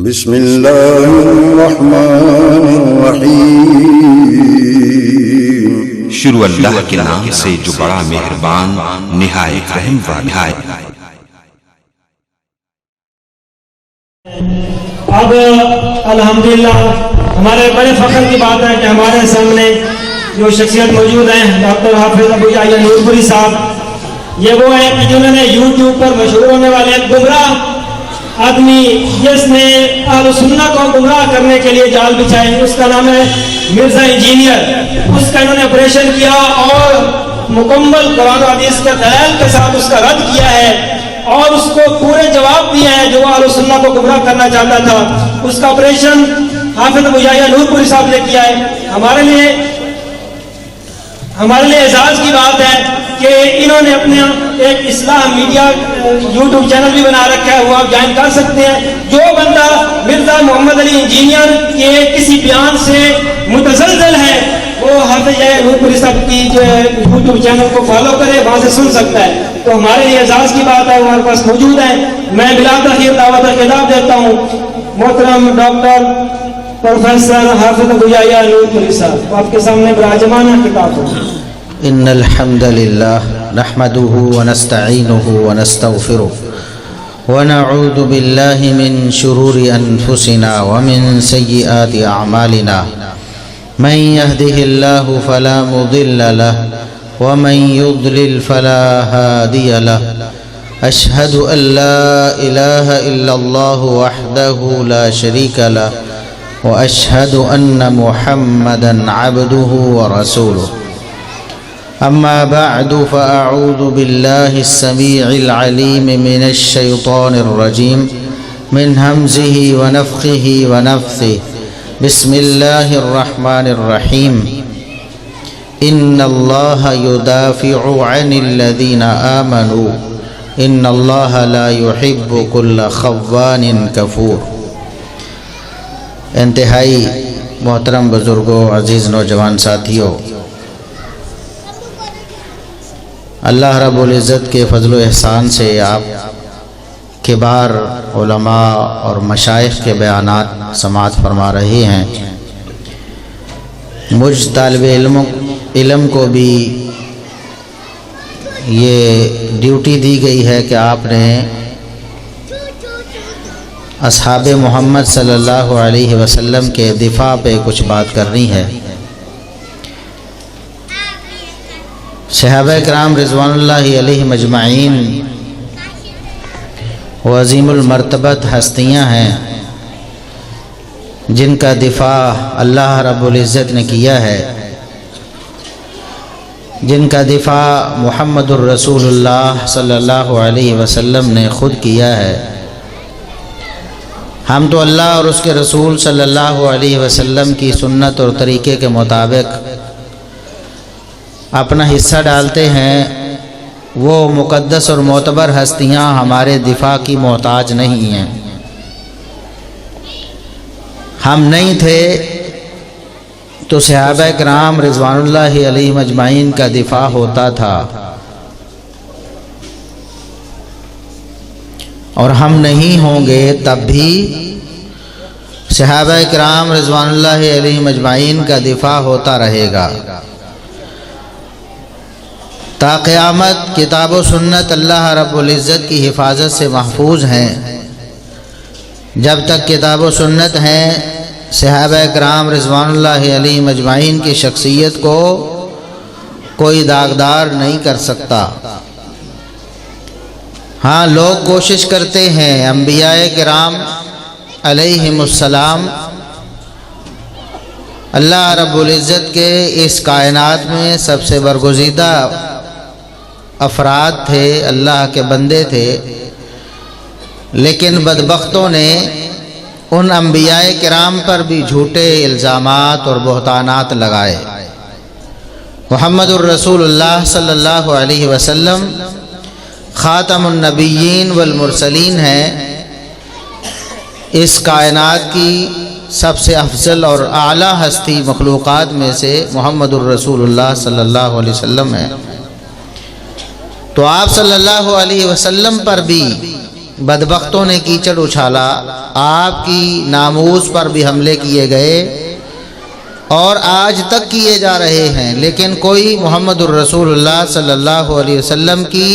بسم اللہ الرحمن الرحیم۔ شروع اللہ کے نام سے جو بڑا مہربان نہایت رحم والا ہے۔ اب الحمدللہ ہمارے بڑے فخر کی بات ہے کہ ہمارے سامنے جو شخصیت موجود ہیں ڈاکٹر حافظ ابو یحییٰ نورپوری صاحب، یہ وہ ہیں کہ جنہوں نے یوٹیوب پر مشہور ہونے والے گمراہ آدمی جس نے اہل سنہ کو گمراہ کرنے کے لیے جال بچھائے، اس کا نام ہے مرزا انجینئر۔ اس کا انہوں نے آپریشن کیا اور مکمل قرآن و حدیث کے دلائل کے ساتھ اس کا رد کیا ہے اور اس کو پورے جواب دیا ہے جو اہل سنہ کو گمراہ کرنا چاہتا تھا۔ اس کا آپریشن حافظ ابو یحییٰ نورپوری صاحب نے کیا ہے۔ ہمارے لیے اعزاز کی بات ہے کہ انہوں نے اپنے ایک اصلاح میڈیا یوٹیوب چینل بھی بنا رکھا ہے، وہ آپ جوائن کر سکتے ہیں۔ جو بندہ مرزا محمد علی انجینئر کے کسی بیان سے متزلزل ہے وہ حافظ یحییٰ نورپوری صاحب کی جو یوٹیوب چینل کو فالو کرے، وہاں سے سن سکتا ہے۔ تو ہمارے لیے اعزاز کی بات ہے، ہمارے پاس موجود ہیں۔ میں بلا تاخیر دعوت خطاب دیتا ہوں محترم ڈاکٹر پروفیسر حافظ ابو یحییٰ نورپوری صاحب، آپ کے سامنے براجمان خطاب ہوں۔ ان الحمد لله نحمده ونستعينه ونستغفره ونعوذ بالله من شرور انفسنا ومن سيئات اعمالنا، من يهده الله فلا مضل له ومن يضلل فلا هادي له، اشهد ان لا اله الا الله وحده لا شريك له واشهد ان محمدا عبده ورسوله، اما بعد فاعوذ بالله السميع العليم من الشيطان الرجيم من همزه ونفخه ونفثه، بسم الله الرحمن الرحيم، ان الله يدافع عن الذين آمنوا ان الله لا يحب كل خوان كفور۔ انتہائی محترم بزرگوں، عزیز نوجوان ساتھیوں، اللہ رب العزت کے فضل و احسان سے آپ کبار علماء اور مشائخ کے بیانات سماعت فرما رہے ہیں۔ مجھ طالب علم کو بھی یہ ڈیوٹی دی گئی ہے کہ آپ نے اصحاب محمد صلی اللہ علیہ وسلم کے دفاع پہ کچھ بات کرنی ہے۔ صحابہ کرام رضوان اللہ علیہ مجمعین و عظیم المرتبت ہستیاں ہیں جن کا دفاع اللہ رب العزت نے کیا ہے، جن کا دفاع محمد الرسول اللہ صلی اللہ علیہ وسلم نے خود کیا ہے۔ ہم تو اللہ اور اس کے رسول صلی اللہ علیہ وسلم کی سنت اور طریقے کے مطابق اپنا حصہ ڈالتے ہیں، وہ مقدس اور معتبر ہستیاں ہمارے دفاع کی محتاج نہیں ہیں۔ ہم نہیں تھے تو صحابہ کرام رضوان اللہ علیہ مجمعین کا دفاع ہوتا تھا، اور ہم نہیں ہوں گے تب بھی صحابہ کرام رضوان اللہ علیہ مجمعین کا دفاع ہوتا رہے گا۔ تا قیامت کتاب و سنت اللہ رب العزت کی حفاظت سے محفوظ ہیں۔ جب تک کتاب و سنت ہیں صحابہ کرام رضوان اللہ علیہ مجمعین کی شخصیت کو کوئی داغدار نہیں کر سکتا۔ ہاں، لوگ کوشش کرتے ہیں انبیاء کرام علیہم السلام اللہ رب العزت کے اس کائنات میں سب سے برگزیدہ افراد تھے، اللہ کے بندے تھے، لیکن بدبختوں نے ان انبیاء کرام پر بھی جھوٹے الزامات اور بہتانات لگائے۔ محمد الرسول اللہ صلی اللہ علیہ وسلم خاتم النبیین والمرسلین ہیں، اس کائنات کی سب سے افضل اور اعلیٰ ہستی مخلوقات میں سے محمد الرسول اللہ صلی اللہ علیہ وسلم ہے۔ تو آپ صلی اللہ علیہ وسلم پر بھی بدبختوں نے کیچڑ اچھالا، آپ کی ناموس پر بھی حملے کیے گئے اور آج تک کیے جا رہے ہیں، لیکن کوئی محمد الرسول اللہ صلی اللہ علیہ وسلم کی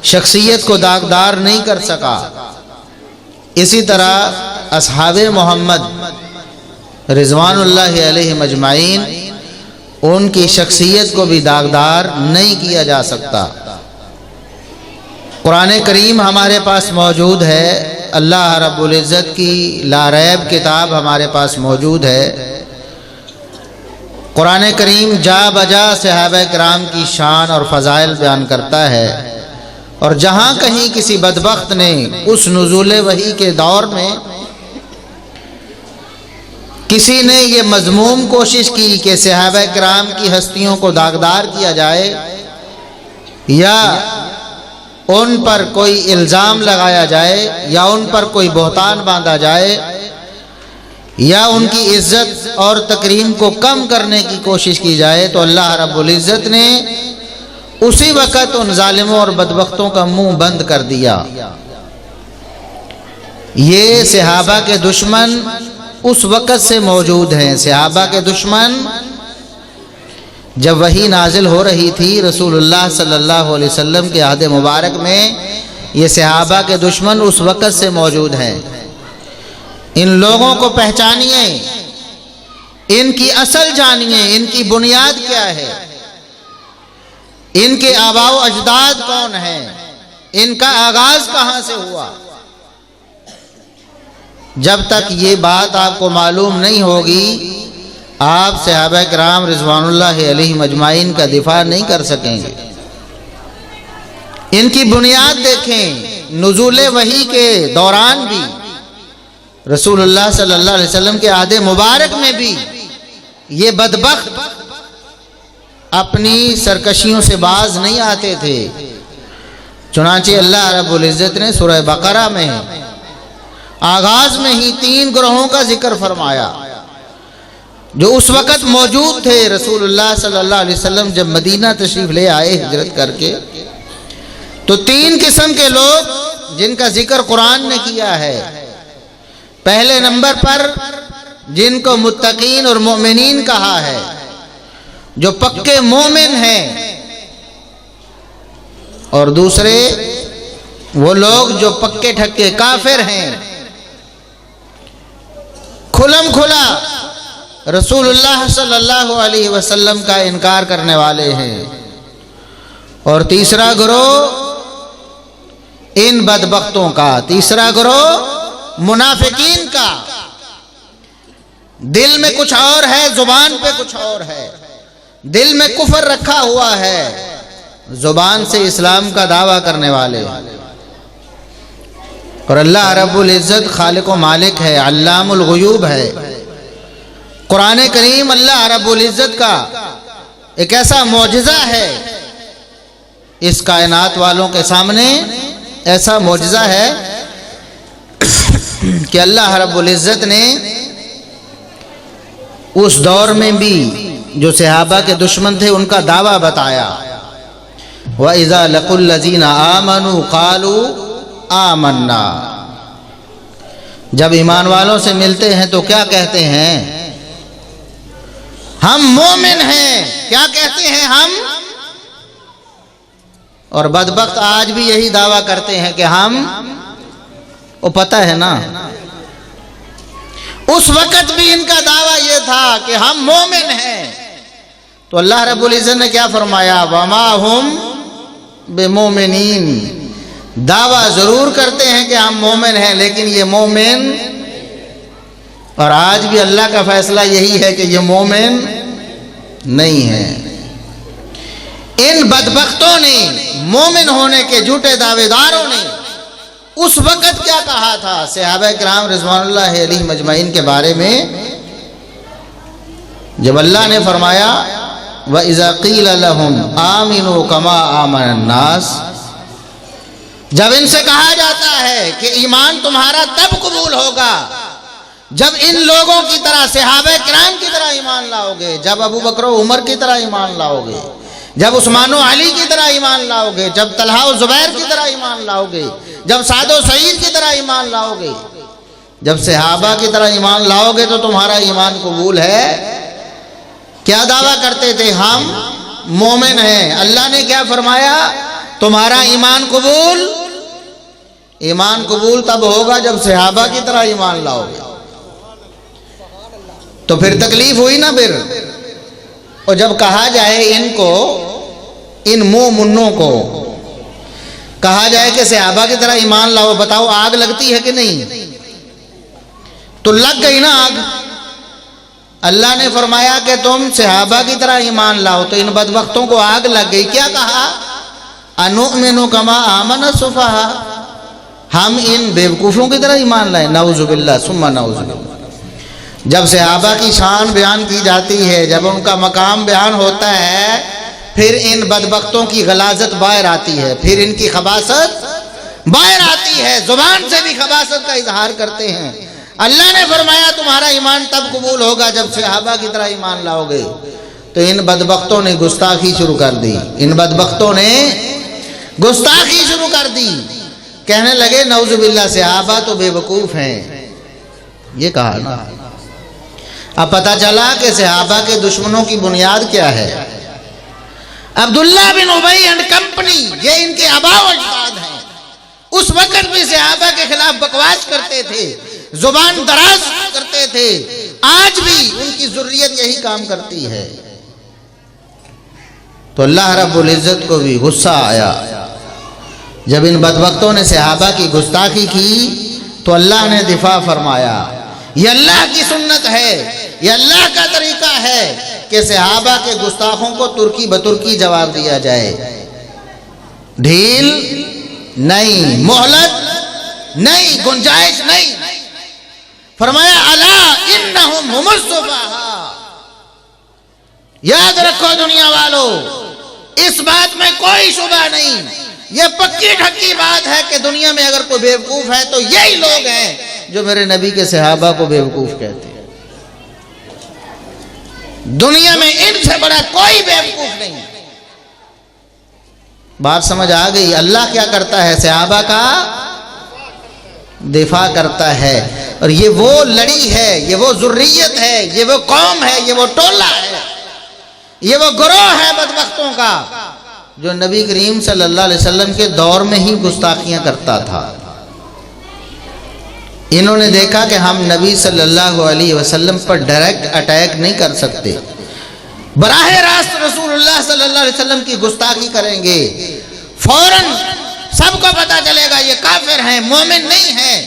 شخصیت کو داغدار نہیں کر سکا۔ اسی طرح اصحاب محمد رضوان اللہ علیہم اجمعین، ان کی شخصیت کو بھی داغدار نہیں کیا جا سکتا۔ قرآن کریم ہمارے پاس موجود ہے، اللہ رب العزت کی لا ریب کتاب ہمارے پاس موجود ہے۔ قرآن کریم جا بجا صحابہ کرام کی شان اور فضائل بیان کرتا ہے، اور جہاں کہیں کسی بدبخت نے اس نزول وحی کے دور میں کسی نے یہ مذموم کوشش کی کہ صحابہ کرام کی ہستیوں کو داغدار کیا جائے یا ان پر کوئی الزام لگایا جائے یا ان پر کوئی بہتان باندھا جائے یا ان کی عزت اور تکریم کو کم کرنے کی کوشش کی جائے، تو اللہ رب العزت نے اسی وقت ان ظالموں اور بدبختوں کا منہ بند کر دیا۔ یہ صحابہ کے دشمن اس وقت سے موجود ہیں۔ صحابہ کے دشمن جب وحی نازل ہو رہی تھی رسول اللہ صلی اللہ علیہ وسلم کے عہد مبارک میں، یہ صحابہ کے دشمن اس وقت سے موجود ہیں۔ ان لوگوں کو پہچانیے، ان کی اصل جانیے، ان کی بنیاد کیا ہے، ان کے آباء و اجداد کون ہیں، ان کا آغاز کہاں سے ہوا۔ جب تک یہ بات آپ کو معلوم نہیں ہوگی، آپ صحابہ کرام رضوان اللہ علیہم اجمعین کا دفاع نہیں کر سکیں گے۔ ان کی بنیاد دیکھیں، نزول وحی کے دوران بھی، رسول اللہ صلی اللہ علیہ وسلم کے عہد مبارک میں بھی یہ بدبخت اپنی سرکشیوں سے باز نہیں آتے تھے۔ چنانچہ اللہ رب العزت نے سورہ بقرہ میں آغاز میں ہی 3 گروہوں کا ذکر فرمایا جو اس وقت موجود تھے۔ رسول اللہ صلی اللہ علیہ وسلم جب مدینہ تشریف لے آئے ہجرت کر کے، تو 3 قسم کے لوگ جن کا ذکر قرآن نے کیا ہے۔ پہلے نمبر پر جن کو متقین اور مومنین کہا ہے، جو پکے مومن ہیں، اور دوسرے وہ لوگ جو پکے ٹھکے کافر ہیں، کھلم کھلا رسول اللہ صلی اللہ علیہ وسلم کا انکار کرنے والے ہیں۔ اور تیسرا گروہ ان بدبختوں کا، تیسرا گروہ منافقین کا، دل میں کچھ اور ہے، زبان پہ کچھ اور ہے، دل میں کفر رکھا ہوا ہے، زبان سے اسلام کا دعویٰ کرنے والے۔ اور اللہ رب العزت خالق و مالک ہے، علام الغیوب ہے۔ قرآن کریم اللہ رب العزت کا ایک ایسا معجزہ ہے، اس کائنات والوں کے سامنے ایسا معجزہ ہے کہ اللہ رب العزت نے اس دور میں بھی جو صحابہ کے دشمن تھے ان کا دعویٰ بتایا۔ وَإِذَا لَقُوا الَّذِينَ آمَنُوا قَالُوا آمَنَّا، جب ایمان والوں سے ملتے ہیں تو کیا کہتے ہیں؟ ہم مومن ہیں۔ کیا کہتے ہیں؟ ہم۔ اور بدبخت آج بھی یہی دعویٰ کرتے ہیں کہ ہم، وہ پتہ ہے نا، اس وقت بھی ان کا دعویٰ یہ تھا کہ ہم مومن ہیں، تو اللہ رب العزت نے کیا فرمایا؟ وَمَا هُمْ بِمُؤْمِنِينَ، دعویٰ ضرور کرتے ہیں کہ ہم مومن ہیں لیکن یہ مومن، اور آج بھی اللہ کا فیصلہ یہی ہے کہ یہ مومن نہیں ہے۔ ان بدبختوں نے، مومن ہونے کے جھوٹے دعوے داروں نے اس وقت کیا کہا تھا صحابہ کرام رضوان اللہ علیہم اجمعین کے بارے میں؟ جب اللہ نے فرمایا وَإِذَا قِيلَ لَهُمْ آمِنُوا كَمَا آمَنَ النَّاسِ، جب ان سے کہا جاتا ہے کہ ایمان تمہارا تب قبول ہوگا جب ان لوگوں کی طرح، صحابہ کرام کی طرح ایمان لاؤ گے، جب ابو بکر و عمر کی طرح ایمان لاؤ گے، جب عثمان و علی کی طرح ایمان لاؤ گے، جب طلحہ و زبیر کی طرح ایمان لاؤ گے، جب سعد و سعید کی طرح ایمان لاؤ گے، جب صحابہ کی طرح ایمان لاؤ گے تو تمہارا ایمان قبول ہے۔ کیا دعویٰ کرتے تھے؟ ہم مومن ہیں۔ اللہ نے کیا فرمایا؟ تمہارا ایمان قبول، ایمان قبول تب ہوگا جب صحابہ کی طرح ایمان لاؤ گے۔ تو پھر تکلیف ہوئی نا پھر۔ اور جب کہا جائے ان کو، ان منوں کو کہا جائے کہ صحابہ کی طرح ایمان لاؤ، بتاؤ آگ لگتی ہے کہ نہیں؟ تو لگ گئی نا آگ۔ اللہ نے فرمایا کہ تم صحابہ کی طرح ایمان لاؤ، تو ان بدبختوں کو آگ لگ گئی۔ کیا کہا؟ انؤمن کما آمن السفہاء، ہم ان بیوقوفوں کی طرح ایمان لائیں۔ نعوذ باللہ ثم نعوذ باللہ۔ جب صحابہ کی شان بیان کی جاتی ہے، جب ان کا مقام بیان ہوتا ہے، پھر ان بدبختوں کی غلاظت باہر آتی ہے، پھر ان کی خباثت باہر آتی ہے، زبان سے بھی خباثت کا اظہار کرتے ہیں۔ اللہ نے فرمایا تمہارا ایمان تب قبول ہوگا جب صحابہ کی طرح ایمان لاؤ گے۔ تو ان بدبختوں نے گستاخی شروع کر دی، ان بدبختوں نے گستاخی شروع کر دی۔ کہنے لگے نعوذ باللہ صحابہ تو بے وقوف ہیں۔ یہ کہا نا۔ اب پتہ چلا کہ صحابہ کے دشمنوں کی بنیاد کیا ہے۔ عبداللہ بن ابی اینڈ کمپنی، یہ ان کے آباء و اجداد ہیں۔ اس وقت بھی صحابہ کے خلاف بکواس کرتے تھے، زبان دراز کرتے تھے، آج بھی ان کی ذریت یہی کام کرتی ہے۔ تو اللہ رب العزت کو بھی غصہ آیا جب ان بدبختوں نے صحابہ کی گستاخی کی، تو اللہ نے دفاع فرمایا۔ یہ اللہ کی سنت ہے، یہ اللہ کا طریقہ ہے کہ صحابہ کے گستاخوں کو ترکی بترکی جواب دیا جائے، ڈھیل نہیں، مہلت نہیں، گنجائش نہیں۔ فرمایا الا انہم ہم السفہاء، یاد رکھو دنیا والو، اس بات میں کوئی شبہ نہیں، یہ پکی ڈھکی بات ہے کہ دنیا میں اگر کوئی بیوقوف ہے تو یہی لوگ ہیں جو میرے نبی کے صحابہ کو بیوقوف کہتے ہیں۔ دنیا میں ان سے بڑا کوئی بیوقوف نہیں۔ بات سمجھ آ گئی؟ اللہ کیا کرتا ہے؟ صحابہ کا دفاع کرتا ہے، اور یہ وہ لڑی ہے، یہ وہ ذریت ہے، یہ وہ قوم ہے، یہ وہ ٹولہ ہے، یہ وہ گروہ ہے بدبختوں کا جو نبی کریم صلی اللہ علیہ وسلم کے دور میں ہی گستاخیاں کرتا تھا۔ انہوں نے دیکھا کہ ہم نبی صلی اللہ علیہ وسلم پر ڈائریکٹ اٹیک نہیں کر سکتے، براہ راست رسول اللہ صلی اللہ علیہ وسلم کی گستاخی کریں گے، فوراً سب کو پتا چلے گا یہ کافر ہیں، مومن نہیں ہیں۔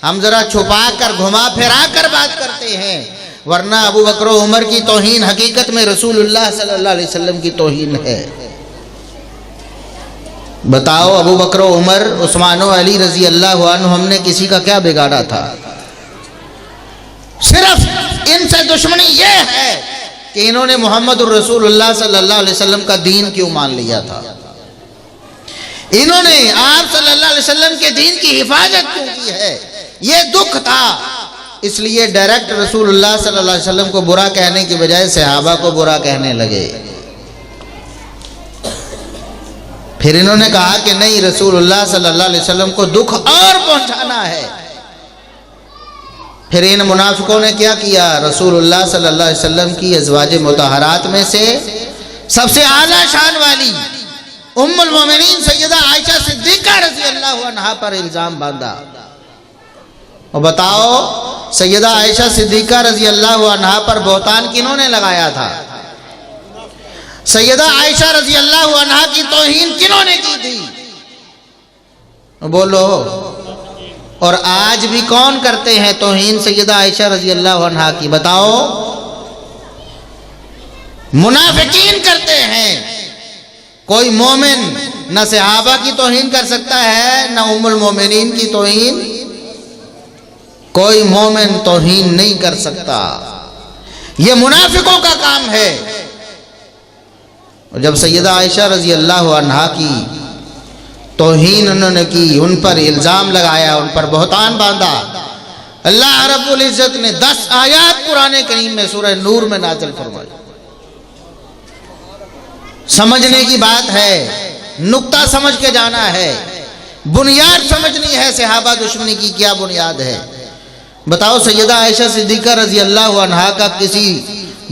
ہم ذرا چھپا کر گھما پھرا کر بات کرتے ہیں، ورنہ ابو بکر و عمر کی توہین حقیقت میں رسول اللہ صلی اللہ علیہ وسلم کی توہین ہے۔ بتاؤ ابو بکر و عمر، عثمان و علی رضی اللہ عنہ، ہم نے کسی کا کیا بگاڑا تھا؟ صرف ان سے دشمنی یہ ہے کہ انہوں نے محمد الرسول اللہ صلی اللہ علیہ وسلم کا دین کیوں مان لیا تھا، انہوں نے آپ صلی اللہ علیہ وسلم کے دین کی حفاظت کیوں کی ہے، یہ دکھ تھا۔ اس لیے ڈائریکٹ رسول اللہ صلی اللہ علیہ وسلم کو برا کہنے کی بجائے صحابہ کو برا کہنے لگے۔ پھر انہوں نے کہا کہ نہیں، رسول اللہ صلی اللہ علیہ وسلم کو دکھ اور پہنچانا ہے۔ پھر ان منافقوں نے کیا کیا؟ رسول اللہ صلی اللہ علیہ وسلم کی ازواج مطہرات میں سے سب سے اعلیٰ شان والی ام المومنین سیدہ عائشہ صدیقہ رضی اللہ عنہا پر الزام باندھا۔ اور بتاؤ سیدہ عائشہ صدیقہ رضی اللہ عنہا پر بہتان کنہوں نے لگایا تھا؟ سیدہ عائشہ رضی اللہ عنہا کی توہین کنہوں نے کی تھی؟ بولو۔ اور آج بھی کون کرتے ہیں توہین سیدہ عائشہ رضی اللہ عنہا کی؟ بتاؤ۔ منافقین کرتے ہیں۔ کوئی مومن نہ صحابہ کی توہین کر سکتا ہے، نہ ام المومنین کی توہین، کوئی مومن توہین نہیں کر سکتا، یہ منافقوں کا کام ہے۔ جب سیدہ عائشہ رضی اللہ عنہا کی توہین انہوں نے کی، ان پر الزام لگایا، ان پر بہتان باندھا، اللہ رب العزت نے 10 آیات قرآن کریم میں سورہ نور میں نازل فرمائی۔ سمجھنے کی بات ہے، نقطہ سمجھ کے جانا ہے، بنیاد سمجھنی ہے صحابہ دشمنی کی کیا بنیاد ہے۔ بتاؤ سیدہ عائشہ صدیقہ رضی اللہ عنہا کا کسی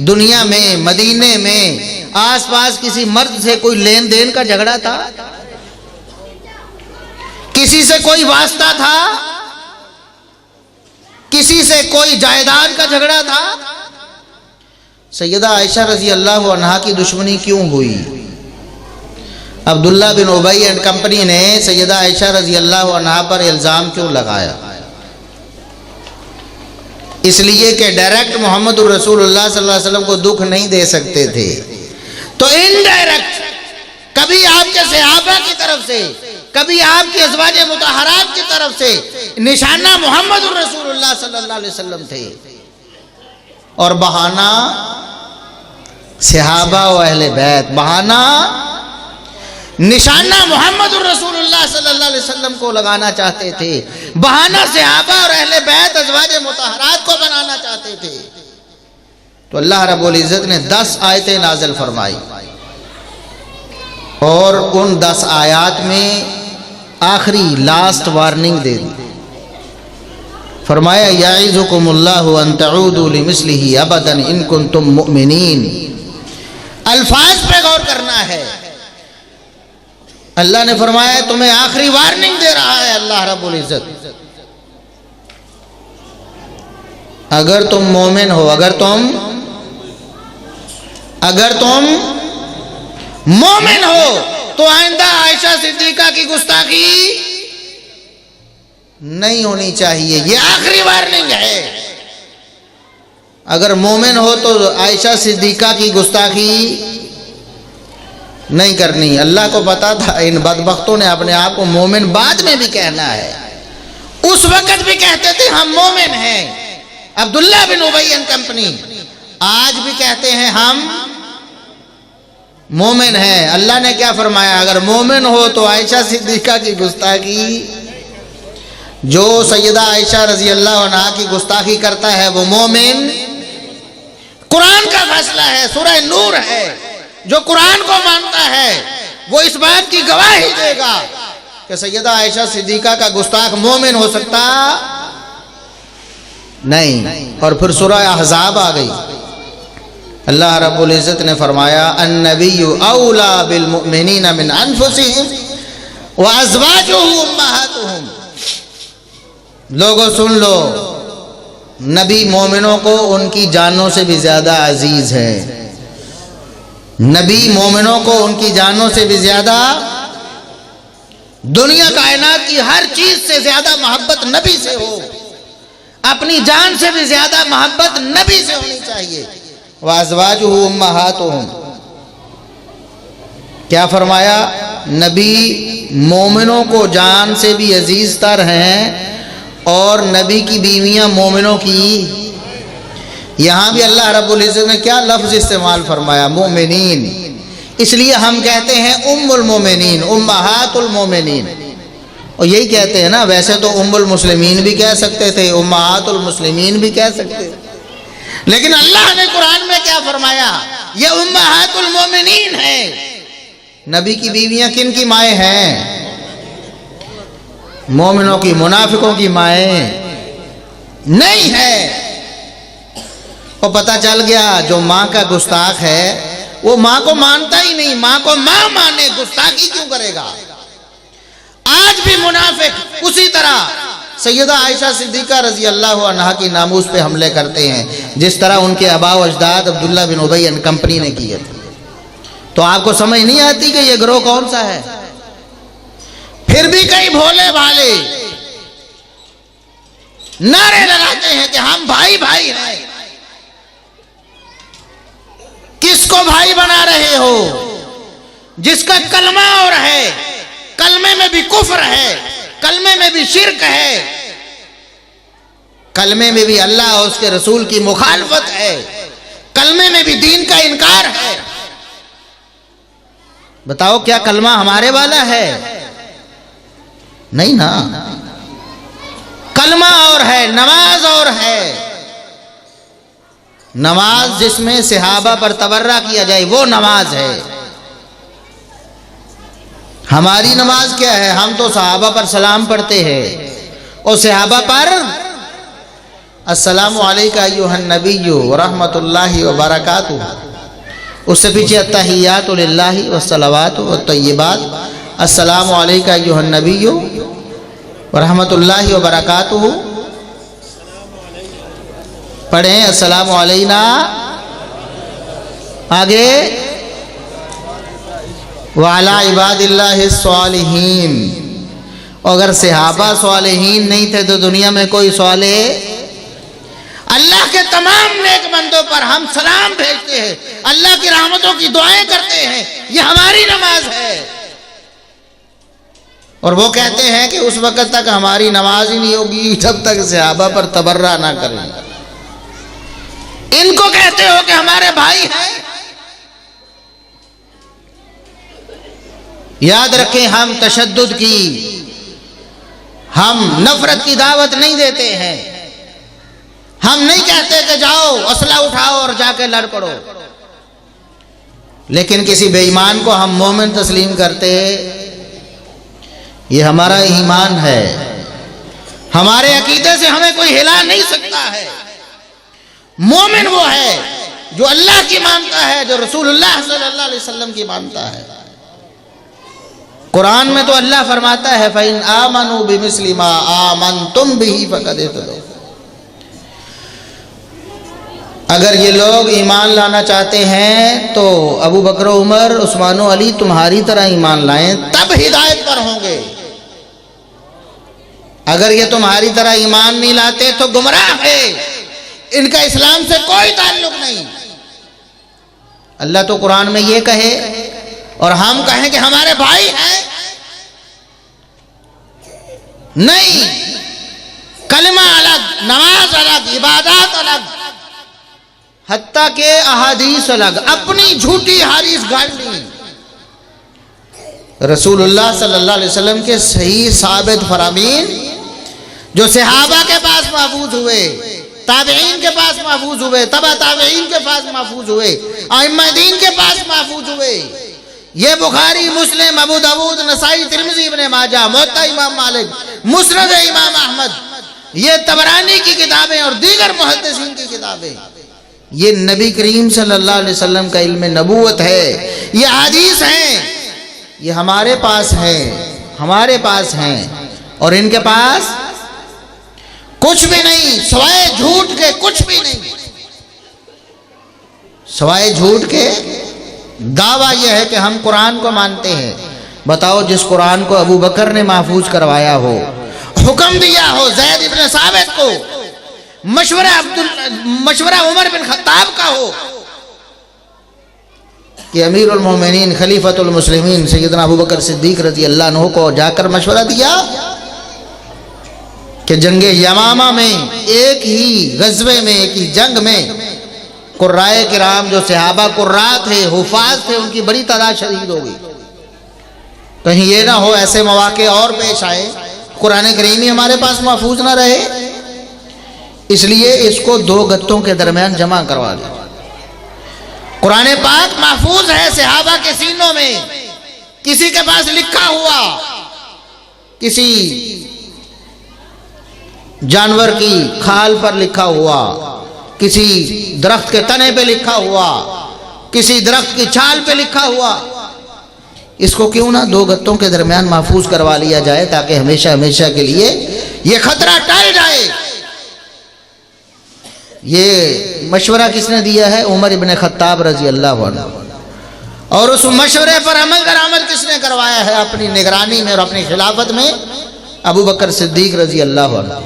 دنیا میں، مدینے میں، آس پاس کسی مرد سے کوئی لین دین کا جھگڑا تھا؟ کسی سے کوئی واسطہ تھا؟ کسی سے کوئی جائیداد کا جھگڑا تھا؟ سیدہ عائشہ رضی اللہ عنہا کی دشمنی کیوں ہوئی؟ عبداللہ بن ابی اینڈ کمپنی نے سیدہ عائشہ رضی اللہ عنہا پر الزام کیوں لگایا؟ اس لیے کہ ڈائریکٹ محمد الرسول اللہ صلی اللہ علیہ وسلم کو دکھ نہیں دے سکتے تھے، تو انڈائریکٹ کبھی آپ کے صحابہ کی طرف سے، کبھی آپ کی ازواج مطہرات کی طرف سے نشانہ محمد الرسول اللہ صلی اللہ علیہ وسلم تھے، اور بہانہ صحابہ و اہل بیت، بہانہ نشانہ محمد الرسول اللہ صلی اللہ علیہ وسلم کو لگانا چاہتے تھے، بہانہ صحابہ اور اہل بیت ازواج مطہرات کو بنانا چاہتے تھے۔ تو اللہ رب العزت نے 10 آیتیں نازل فرمائی، اور ان 10 آیات میں آخری لاسٹ وارننگ دے دی، فرمایا یعظکم اللہ ان تعودوا لمثلہ ابدا ان کنتم مؤمنین۔ الفاظ پہ غور کرنا ہے۔ اللہ نے فرمایا تمہیں آخری وارننگ دے رہا ہے اللہ رب العزت، اگر تم مومن ہو، اگر تم مومن ہو تو آئندہ عائشہ صدیقہ کی گستاخی نہیں ہونی چاہیے، یہ آخری وارننگ ہے۔ اگر مومن ہو تو عائشہ صدیقہ کی گستاخی نہیں کرنی۔ اللہ کو پتا تھا ان بدبختوں نے اپنے آپ کو مومن بعد میں بھی کہنا ہے، اس وقت بھی کہتے تھے ہم مومن ہیں۔ عبداللہ بن ابی اینڈ کمپنی آج بھی کہتے ہیں ہم مومن ہیں۔ اللہ نے کیا فرمایا؟ اگر مومن ہو تو عائشہ صدیقہ کی گستاخی، جو سیدہ عائشہ رضی اللہ عنہا کی گستاخی کرتا ہے وہ مومن۔ قرآن کا فیصلہ ہے، سورہ نور ہے، جو قرآن کو مانتا ہے وہ اس بات کی گواہی دے گا کہ سیدہ عائشہ صدیقہ کا گستاخ مومن ہو سکتا نہیں۔ اور پھر سورہ احزاب آ گئی، اللہ رب العزت نے فرمایا النبی اولا بالمؤمنین من انفسہم وازواجہ امہاتہم۔ لوگوں سن لو، نبی مومنوں کو ان کی جانوں سے بھی زیادہ عزیز ہے، نبی مومنوں کو ان کی جانوں سے بھی زیادہ، دنیا کائنات کی ہر چیز سے زیادہ محبت نبی سے ہو، اپنی جان سے بھی زیادہ محبت نبی سے ہونی چاہیے۔ وازواجہ امہاتہم، کیا فرمایا؟ نبی مومنوں کو جان سے بھی عزیز تر ہیں، اور نبی کی بیویاں مومنوں کی، یہاں بھی اللہ رب العزت نے کیا لفظ استعمال فرمایا؟ مومنین۔ اس لیے ہم کہتے ہیں ام المومنین، امہات المومنین، اور یہی کہتے ہیں نا، ویسے تو ام المسلمین بھی کہہ سکتے تھے، امہات المسلمین بھی کہہ سکتے تھے، لیکن اللہ نے قرآن میں کیا فرمایا؟ یہ امہات المومنین ہیں۔ نبی کی بیویاں کن کی مائیں ہیں؟ مومنوں کی، منافقوں کی مائیں نہیں ہے۔ اور پتہ چل گیا جو ماں کا گستاخ ہے وہ ماں کو مانتا ہی نہیں، ماں کو ماں مانے گستاخی کیوں کرے گا؟ آج بھی منافق اسی طرح سیدہ عائشہ صدیقہ رضی اللہ عنہا کی ناموس پہ حملے کرتے ہیں، جس طرح ان کے آباء و اجداد عبداللہ بن ابی اینڈ کمپنی نے کیے تھے۔ تو آپ کو سمجھ نہیں آتی کہ یہ گروہ کون سا ہے؟ پھر بھی کئی بھولے بھالے نعرے لگاتے ہیں کہ ہم بھائی بھائی ہیں۔ کس کو بھائی بنا رہے ہو؟ جس کا کلمہ اور ہے، کلمے میں بھی کفر ہے، کلمے میں بھی شرک ہے، کلمے میں بھی اللہ اور اس کے رسول کی مخالفت ہے، کلمے میں بھی دین کا انکار ہے۔ بتاؤ کیا کلمہ ہمارے والا ہے؟ نہیں نا، کلمہ اور ہے، نماز اور ہے۔ نماز جس میں صحابہ پر تبرہ کیا جائے وہ نماز ہے، ہماری نماز کیا ہے؟ ہم تو صحابہ پر سلام پڑھتے ہیں اور صحابہ پر السلام علیکہ ایھا النبی ورحمۃ اللہ وبرکاتہ، اس سے پیچھے التحیات للہ والصلوات والطیبات، السلام علیکہ ایھا النبی ورحمۃ اللہ وبرکاتہ، پڑھیں السلام علینا، آگے وعلی عباد اللہ الصالحین۔ اگر صحابہ صالحین نہیں تھے تو دنیا میں کوئی صالح؟ اللہ کے تمام نیک بندوں پر ہم سلام بھیجتے ہیں، اللہ کی رحمتوں کی دعائیں کرتے ہیں، یہ ہماری نماز ہے۔ اور وہ کہتے ہیں کہ اس وقت تک ہماری نماز ہی نہیں ہوگی جب تک صحابہ پر تبرہ نہ کریں۔ ان کو کہتے ہو کہ ہمارے بھائی ہیں؟ یاد رکھیں، ہم تشدد کی، ہم نفرت کی دعوت نہیں دیتے ہیں، ہم نہیں کہتے کہ جاؤ اسلحہ اٹھاؤ اور جا کے لڑ پڑو، لیکن کسی بے ایمان کو ہم مومن تسلیم کرتے، یہ ہمارا ایمان ہے، ہمارے عقیدے سے ہمیں کوئی ہلا نہیں سکتا ہے۔ مومن وہ ہے جو اللہ کی مانتا ہے، جو رسول اللہ صلی اللہ علیہ وسلم کی مانتا ہے۔ قرآن میں تو اللہ فرماتا ہے فَإِنْ آمَنُوا بِمِثْلِ مَا آمَنْتُمْ بِهِ فَقَدْ اهْتَدَوْا، اگر یہ لوگ ایمان لانا چاہتے ہیں تو ابو بکر و عمر عثمان و علی تمہاری طرح ایمان لائیں، تب ہدایت پر ہوں گے۔ اگر یہ تمہاری طرح ایمان نہیں لاتے تو گمراہ ہے، ان کا اسلام سے کوئی تعلق نہیں۔ اللہ تو قرآن میں یہ کہے اور ہم کہیں کہ ہمارے بھائی ہیں؟ نہیں، کلمہ الگ، نماز الگ، عبادات الگ، حتیٰ کہ احادیث الگ، اپنی جھوٹی حدیث گھڑنی۔ رسول اللہ صلی اللہ علیہ وسلم کے صحیح ثابت فرامین جو صحابہ کے پاس محفوظ ہوئے، تابعین کے پاس محفوظ ہوئے، تبع تابعین کے پاس محفوظ ہوئے، ائمہ دین کے پاس محفوظ ہوئے، یہ بخاری، مسلم، ابو داؤد، نسائی، ترمذی، ابن ماجہ، موطا امام مالک، مسند امام احمد، یہ طبرانی کی کتابیں اور دیگر محدثین کی کتابیں، یہ نبی کریم صلی اللہ علیہ وسلم کا علم نبوت ہے، یہ حدیث ہیں، یہ ہمارے پاس ہیں، ہمارے پاس ہیں، اور ان کے پاس کچھ بھی نہیں سوائے جھوٹ کے، کچھ بھی نہیں سوائے جھوٹ کے۔ دعویٰ یہ ہے کہ ہم قرآن کو مانتے ہیں، بتاؤ جس قرآن کو ابو بکر نے محفوظ کروایا ہو، حکم دیا ہو زید ابن ثابت کو، مشورہ عمر بن خطاب کا ہو کہ امیر المومنین خلیفۃ المسلمین سیدنا ابو بکر صدیق رضی اللہ عنہ کو جا کر مشورہ دیا کہ جنگ یمامہ میں، ایک ہی غزوے میں، ایک ہی جنگ میں قرائے کرام جو صحابہ قراء تھے، حفاظ تھے، ان کی بڑی تعداد شہید ہو گئی۔ کہیں یہ نہ ہو ایسے مواقع اور پیش آئے، قرآن کریم ہی ہمارے پاس محفوظ نہ رہے، اس لیے اس کو دو گتوں کے درمیان جمع کروا دیا۔ قرآن پاک محفوظ ہے صحابہ کے سینوں میں، کسی کے پاس لکھا ہوا، کسی جانور کی کھال پر لکھا ہوا، کسی درخت کے تنے پہ لکھا ہوا، کسی درخت کی چھال پہ لکھا ہوا، اس کو کیوں نہ دو گتوں کے درمیان محفوظ کروا لیا جائے تاکہ ہمیشہ ہمیشہ کے لیے یہ خطرہ ٹل جائے۔ یہ مشورہ کس نے دیا ہے؟ عمر ابن خطاب رضی اللہ عنہ، اور اس مشورے پر عمل درآمد کس نے کروایا ہے اپنی نگرانی میں اور اپنی خلافت میں؟ ابو بکر صدیق رضی اللہ عنہ۔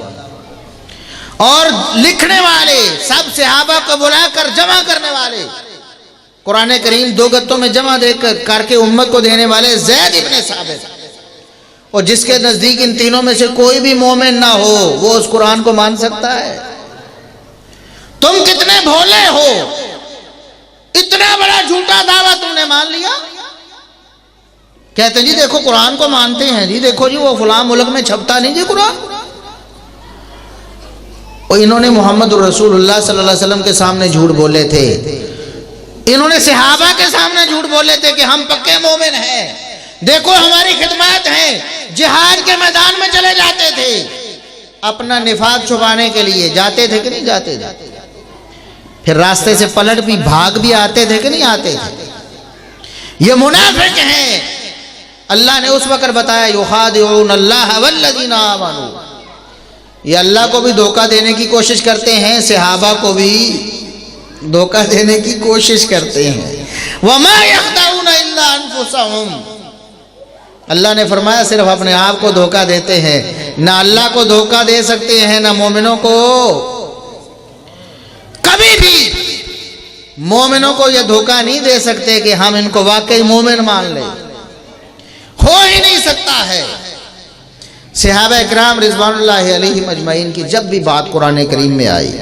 اور لکھنے والے سب صحابہ کو بلا کر جمع کرنے والے، قرآن کریم دو گتوں میں جمع دے کر کے امت کو دینے والے زید ابن ثابت، اور جس کے نزدیک ان تینوں میں سے کوئی بھی مومن نہ ہو وہ اس قرآن کو مان سکتا ہے؟ تم کتنے بھولے ہو، اتنا بڑا جھوٹا دعویٰ تم نے مان لیا۔ کہتے ہیں جی دیکھو قرآن کو مانتے ہیں، جی دیکھو جی وہ فلاں ملک میں چھپتا نہیں جی قرآن، اور انہوں نے محمد الرسول اللہ صلی اللہ علیہ وسلم کے سامنے جھوٹ بولے تھے، انہوں نے صحابہ کے سامنے جھوٹ بولے تھے کہ ہم پکے مومن ہیں، دیکھو ہماری خدمات ہیں، جہاد کے میدان میں چلے جاتے تھے، اپنا نفاق چھپانے کے لیے جاتے تھے کہ نہیں جاتے تھے؟ پھر راستے سے پلٹ بھی بھاگ بھی آتے تھے کہ نہیں آتے تھے؟ یہ منافق ہیں۔ اللہ نے اس وقت بتایا یخادعون اللہ والذین آمنوا، یہ اللہ کو بھی دھوکہ دینے کی کوشش کرتے ہیں، صحابہ کو بھی دھوکہ دینے کی کوشش کرتے ہیں۔ وما یخدعون الا انفسهم، اللہ نے فرمایا صرف اپنے آپ کو دھوکہ دیتے ہیں، نہ اللہ کو دھوکہ دے سکتے ہیں نہ مومنوں کو۔ کبھی بھی مومنوں کو یہ دھوکہ نہیں دے سکتے کہ ہم ان کو واقعی مومن مان لیں، ہو ہی نہیں سکتا ہے۔ صحابہ اکرام رضوان اللہ علیہم اجمعین کی جب بھی بات قرآن کریم میں آئی،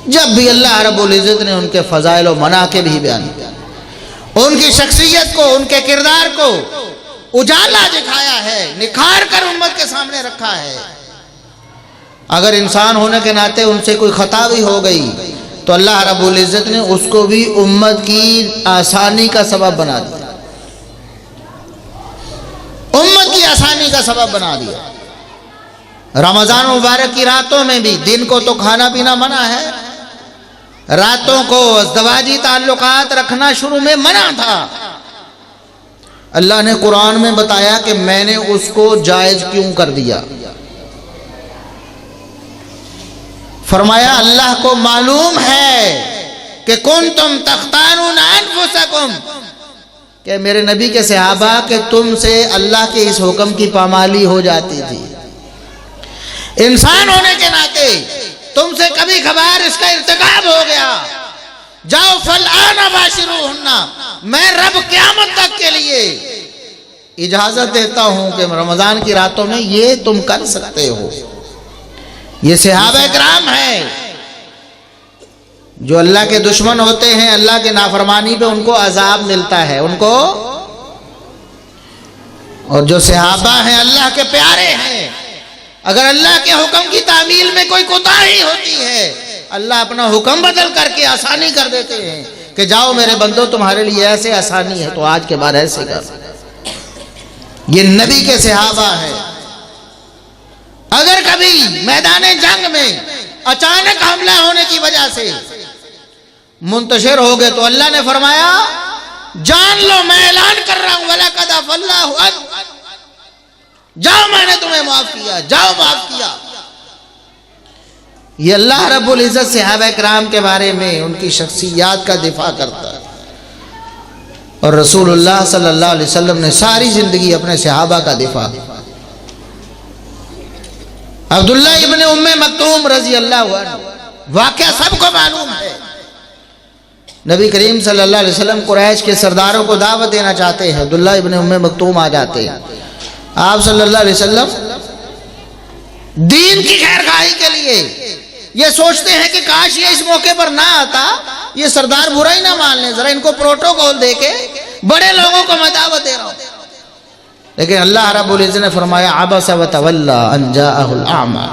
جب بھی اللہ رب العزت نے ان کے فضائل و مناقب ہی بیان کیا، ان کی شخصیت کو، ان کے کردار کو اجالا دکھایا ہے، نکھار کر امت کے سامنے رکھا ہے۔ اگر انسان ہونے کے ناطے ان سے کوئی خطا بھی ہو گئی تو اللہ رب العزت نے اس کو بھی امت کی آسانی کا سبب بنا دیا، امت کی آسانی کا سبب بنا دیا۔ رمضان مبارک کی راتوں میں بھی، دن کو تو کھانا پینا منع ہے، راتوں کو ازدواجی تعلقات رکھنا شروع میں منع تھا۔ اللہ نے قرآن میں بتایا کہ میں نے اس کو جائز کیوں کر دیا۔ فرمایا اللہ کو معلوم ہے کہ کنتم تختانون انفسکم، کہ میرے نبی کے صحابہ کہ تم سے اللہ کے اس حکم کی پامالی ہو جاتی تھی، انسان ہونے کے ناطے تم سے کبھی کبھار اس کا ارتکاب ہو گیا، جاؤ فالآن باشروہن، میں رب قیامت تک کے لیے اجازت دیتا ہوں کہ رمضان کی راتوں میں یہ تم کر سکتے ہو۔ یہ صحابہ اکرام ہیں جو اللہ کے دشمن ہوتے ہیں، اللہ کے نافرمانی پہ ان کو عذاب ملتا ہے ان کو، اور جو صحابہ ہیں اللہ کے پیارے ہیں، اگر اللہ کے حکم کی تعمیل میں کوئی کوتاہی ہوتی ہے اللہ اپنا حکم بدل کر کے آسانی کر دیتے ہیں کہ جاؤ میرے بندو تمہارے لیے ایسے آسانی ہے تو آج کے بعد ایسے کر۔ یہ نبی کے صحابہ ہیں۔ اگر کبھی میدان جنگ میں اچانک حملہ ہونے کی وجہ سے منتشر ہو گئے تو اللہ نے فرمایا جان لو میں اعلان کر رہا ہوں وَلَقَدْ عَفَا اللَّهُ عَنْكُمْ، جاؤ میں نے تمہیں معاف کیا، جاؤ معاف کیا۔ یہ اللہ رب العزت صحابہ کرام کے بارے میں ان کی شخصیات کا دفاع کرتا ہے، اور رسول اللہ صلی اللہ علیہ وسلم نے ساری زندگی اپنے صحابہ کا دفاع کیا۔ عبداللہ ابن ام مکتوم رضی اللہ عنہ، واقعہ سب کو معلوم ہے، نبی کریم صلی اللہ علیہ وسلم قریش کے سرداروں کو دعوت دینا چاہتے ہیں، عبداللہ ابن ام مکتوم آ جاتے ہیں، آپ صلی اللہ علیہ وسلم دین کی خیر خواہی کے لیے یہ سوچتے ہیں کہ کاش یہ اس موقع پر نہ آتا، یہ سردار برا ہی نہ مان لیں، ذرا ان کو پروٹوکول دے کے بڑے لوگوں کو میں دعوت دے رہا ہوں، لیکن اللہ رب العزت نے فرمایا عبس وتولی ان جاءہ الاعمی،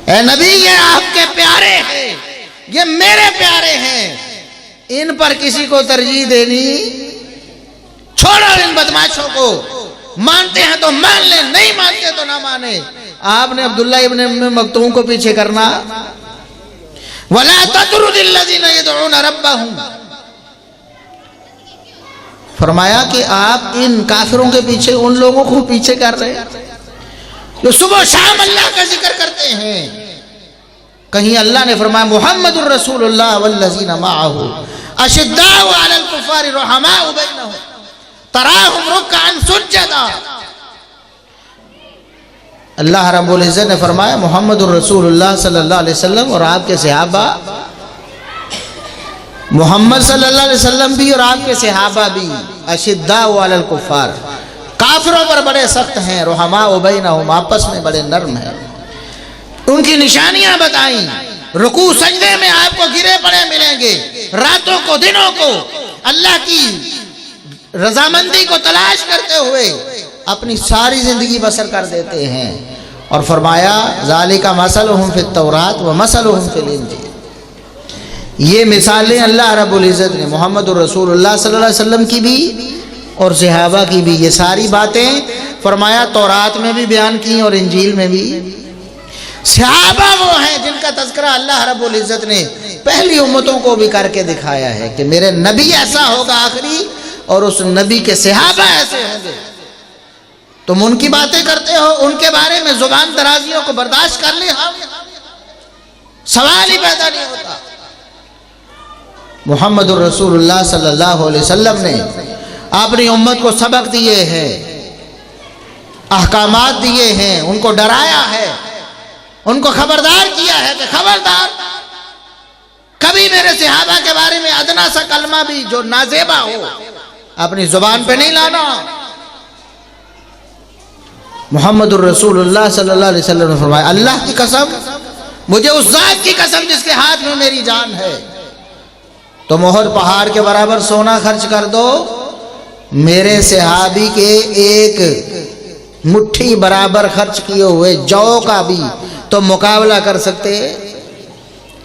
اے نبی یہ آپ کے پیارے ہیں، یہ میرے پیارے ہیں، ان پر کسی کو ترجیح دینی چھوڑو، ان بدماشوں کو، مانتے ہیں تو مان لیں، نہیں مانتے تو نہ مانیں۔ آپ نے عبداللہ ابن ام مکتوم کو پیچھے کرنا، وَلَا تَطْرُدِ الَّذِينَ يَدْعُونَ رَبَّهُمْ، فرمایا کہ آپ ان کافروں کے پیچھے ان لوگوں کو پیچھے کر رہے ہیں جو صبح و شام اللہ کا ذکر کرتے ہیں۔ کہیں اللہ نے فرمایا محمد الرسول اللہ والذین معہ اشداء علی الکفار رحماء بینہم تراہم رکعا سجدا، اللہ رب العزت نے فرمایا محمد الرسول اللہ صلی اللہ علیہ وسلم اور آپ کے صحابہ، محمد صلی اللہ علیہ وسلم بھی اور آپ کے صحابہ بھی اشداء علی الکفار، کافروں پر بڑے سخت ہیں، رحماء بینہم آپس میں بڑے نرم ہیں۔ ان کی نشانیاں بتائیں، رکوع سجدے میں آپ کو گرے پڑے ملیں گے، راتوں کو دنوں کو اللہ کی رضامندی کو تلاش کرتے ہوئے اپنی ساری زندگی بسر کر دیتے ہیں، اور فرمایا ذالک مثلہم فی التوراۃ ومثلہم فی الانجیل، یہ مثالیں اللہ رب العزت نے محمد الرسول اللہ صلی اللہ علیہ وسلم کی بھی اور صحابہ کی بھی، یہ ساری باتیں فرمایا تورات میں بھی بیان کی اور انجیل میں بھی۔ صحابہ وہ ہیں جن کا تذکرہ اللہ رب العزت نے پہلی امتوں کو بھی کر کے دکھایا ہے کہ میرے نبی ایسا ہوگا آخری، اور اس نبی کے صحابہ ایسے ہوں گے۔ تم ان کی باتیں کرتے ہو، ان کے بارے میں زبان درازیوں کو برداشت کر لیں، ہم سوال ہی پیدا نہیں ہوتا۔ محمد الرسول اللہ صلی اللہ علیہ وسلم نے اپنی امت کو سبق دیے ہیں، احکامات دیے ہیں، ان کو ڈرایا ہے، ان کو خبردار کیا ہے کہ خبردار کبھی میرے صحابہ کے بارے میں ادنا سا کلمہ بھی جو نازیبا ہو اپنی زبان پہ نہیں لانا۔ محمد الرسول اللہ صلی اللہ علیہ وسلم نے فرمایا اللہ کی قسم، مجھے اس ذات کی قسم جس کے ہاتھ میں میری جان ہے، تم احد پہاڑ کے برابر سونا خرچ کر دو، میرے صحابی کے ایک مٹھی برابر خرچ کیے ہوئے جو کا بھی تو مقابلہ کر سکتے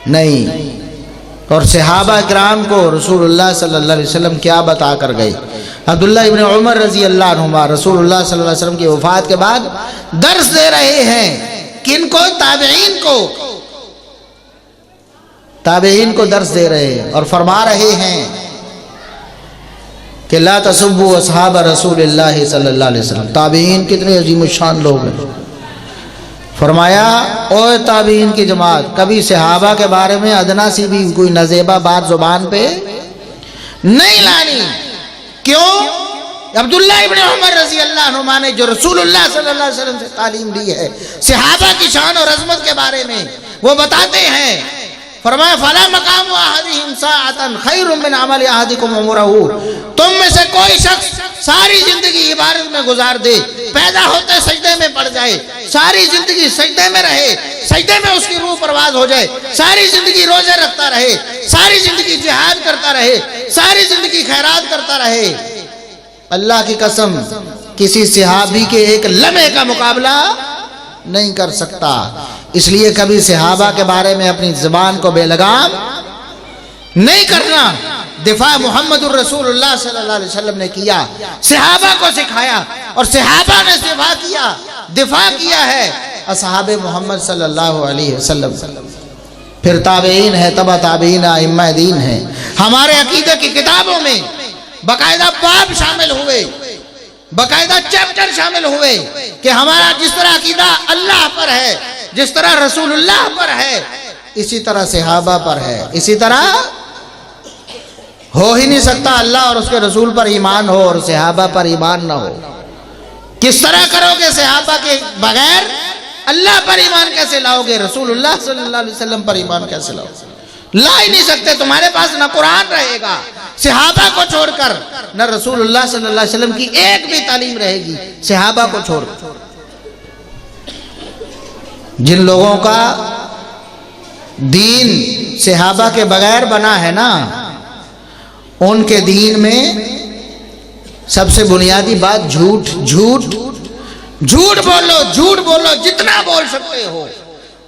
نہیں۔ اور صحابہ کرام کو رسول اللہ صلی اللہ علیہ وسلم کیا بتا کر گئے۔ عبداللہ ابن عمر رضی اللہ عنہما رسول اللہ صلی اللہ علیہ وسلم کی وفات کے بعد درس دے رہے ہیں، کن کو؟ تابعین کو درس دے رہے ہیں، اور فرما رہے ہیں کہ لا تسبوا اصحاب رسول اللہ صلی اللہ علیہ وسلم۔ تابعین کتنے عظیم الشان لوگ ہیں۔ فرمایا اوہ تابعین کی جماعت، کبھی صحابہ کے بارے میں ادنا سی بھی کوئی نزیبہ بات زبان پہ نہیں لانی۔ کیوں؟ عبداللہ ابن عمر رضی اللہ عنہما نے جو رسول اللہ صلی اللہ علیہ وسلم سے تعلیم دی ہے صحابہ کی شان اور عظمت کے بارے میں، وہ بتاتے ہیں، فرمایا فلا مقام احدہم ساعۃ خیر من عمل احدکم عمرہ، تم میں سے کوئی شخص ساری زندگی عبادت میں گزار دے، پیدا ہوتے سجدے میں پڑ جائے، ساری زندگی سجدے میں رہے، سجدے میں اس کی روح پرواز ہو جائے، ساری زندگی روزے رکھتا رہے، ساری زندگی جہاد کرتا رہے، ساری زندگی خیرات کرتا رہے، اللہ کی قسم کسی صحابی کے ایک لمحے کا مقابلہ نہیں کر سکتا۔ اس لیے کبھی صحابہ کے بارے میں اپنی زبان کو بے لگام نہیں کرنا۔ دفاع محمد الرسول اللہ صلی اللہ علیہ وسلم نے کیا، صحابہ کو سکھایا، اور صحابہ نے دفاع کیا ہے اصحاب محمد صلی اللہ علیہ وسلم۔ پھر تابعین ہے، تبع تابعین، ائمہ دین ہے۔ ہمارے عقیدہ کی کتابوں میں باقاعدہ باب شامل ہوئے، باقاعدہ چیپٹر شامل ہوئے کہ ہمارا جس طرح عقیدہ اللہ پر ہے، جس طرح رسول اللہ پر ہے، اسی طرح صحابہ پر ہے۔ اسی طرح ہو ہی نہیں سکتا اللہ اور اس کے رسول پر ایمان ہو اور صحابہ پر ایمان نہ ہو۔ کس طرح کرو گے صحابہ کے بغیر؟ اللہ پر ایمان کیسے لاؤ گے؟ رسول اللہ صلی اللہ علیہ وسلم پر ایمان کیسے لاؤ گے؟ لا ہی نہیں سکتے۔ تمہارے پاس نہ قرآن رہے گا صحابہ کو چھوڑ کر، نہ رسول اللہ صلی اللہ علیہ وسلم کی ایک بھی تعلیم رہے گی صحابہ کو چھوڑ کر۔ جن لوگوں کا دین صحابہ کے بغیر بنا ہے نا، ان کے دین میں سب سے بنیادی بات جھوٹ بولو، جتنا بول سکتے ہو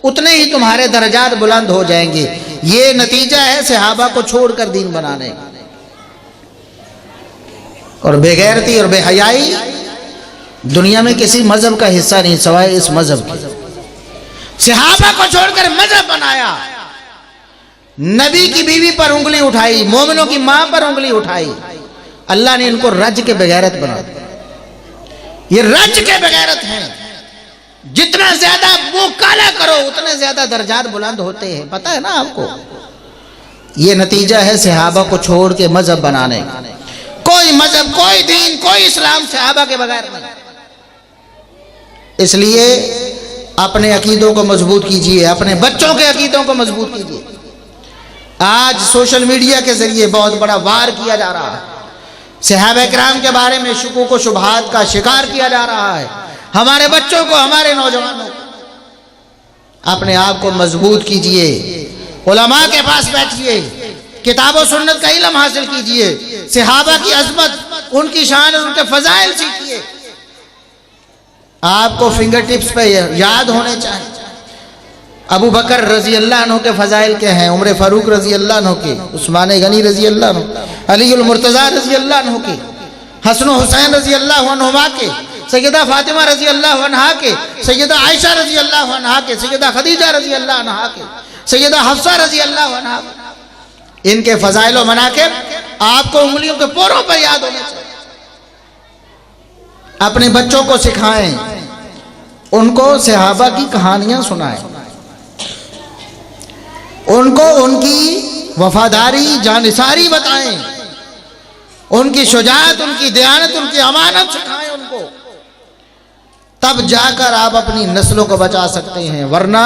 اتنے ہی تمہارے درجات بلند ہو جائیں گے۔ یہ نتیجہ ہے صحابہ کو چھوڑ کر دین بنانے کا۔ اور بے غیرتی اور بے حیائی دنیا میں کسی مذہب کا حصہ نہیں سوائے اس مذہب کے۔ صحابہ کو چھوڑ کر مذہب بنایا، نبی کی بیوی پر انگلی اٹھائی، مومنوں کی ماں پر انگلی اٹھائی، اللہ نے ان کو رج کے بغیرت بنا دیا۔ یہ رج کے بغیرت ہیں۔ جتنا زیادہ منہ کالا کرو اتنے زیادہ درجات بلند ہوتے ہیں، پتہ ہے نا آپ کو۔ یہ نتیجہ ہے صحابہ کو چھوڑ کے مذہب بنانے کا۔ کوئی مذہب، کوئی دین، کوئی اسلام صحابہ کے بغیر نہیں۔ اس لیے اپنے عقیدوں کو مضبوط کیجئے، اپنے بچوں کے عقیدوں کو مضبوط کیجئے۔ آج سوشل میڈیا کے ذریعے بہت بڑا وار کیا جا رہا ہے، صحابہ کرام کے بارے میں شکوک و شبہات کا شکار کیا جا رہا ہے۔ ہمارے بچوں کو، ہمارے نوجوانوں کو اپنے آپ کو مضبوط کیجئے، علماء کے پاس بیٹھیے، کتاب و سنت کا علم حاصل کیجئے، صحابہ کی عظمت، ان کی شان اور ان کے فضائل سیکھیے۔ آپ کو فنگر ٹپس پہ یاد ہونے چاہیے۔ ابو بکر رضی اللہ عنہ کے فضائل کے ہیں، عمر فاروق رضی اللہ عنہ کے، عثمان غنی رضی اللہ عنہ، علی المرتضیٰ رضی اللہ عنہ کے، حسن و حسین رضی اللہ عنہما کے، سیدہ فاطمہ رضی اللہ عنہا کے، سیدہ عائشہ رضی اللہ عنہا کے، سیدہ خدیجہ رضی اللہ عنہا کے، سیدہ حفصہ رضی اللہ عنہا کے، ان کے فضائل و مناقب آپ کو انگلیوں کے پوروں پر یاد ہونے چاہیے۔ اپنے بچوں کو سکھائیں، ان کو صحابہ کی کہانیاں سنائیں، ان کو ان کی وفاداری جانثاری بتائیں، ان کی شجاعت، ان کی دیانت، ان کی امانت سکھائیں ان کو، تب جا کر آپ اپنی نسلوں کو بچا سکتے ہیں، ورنہ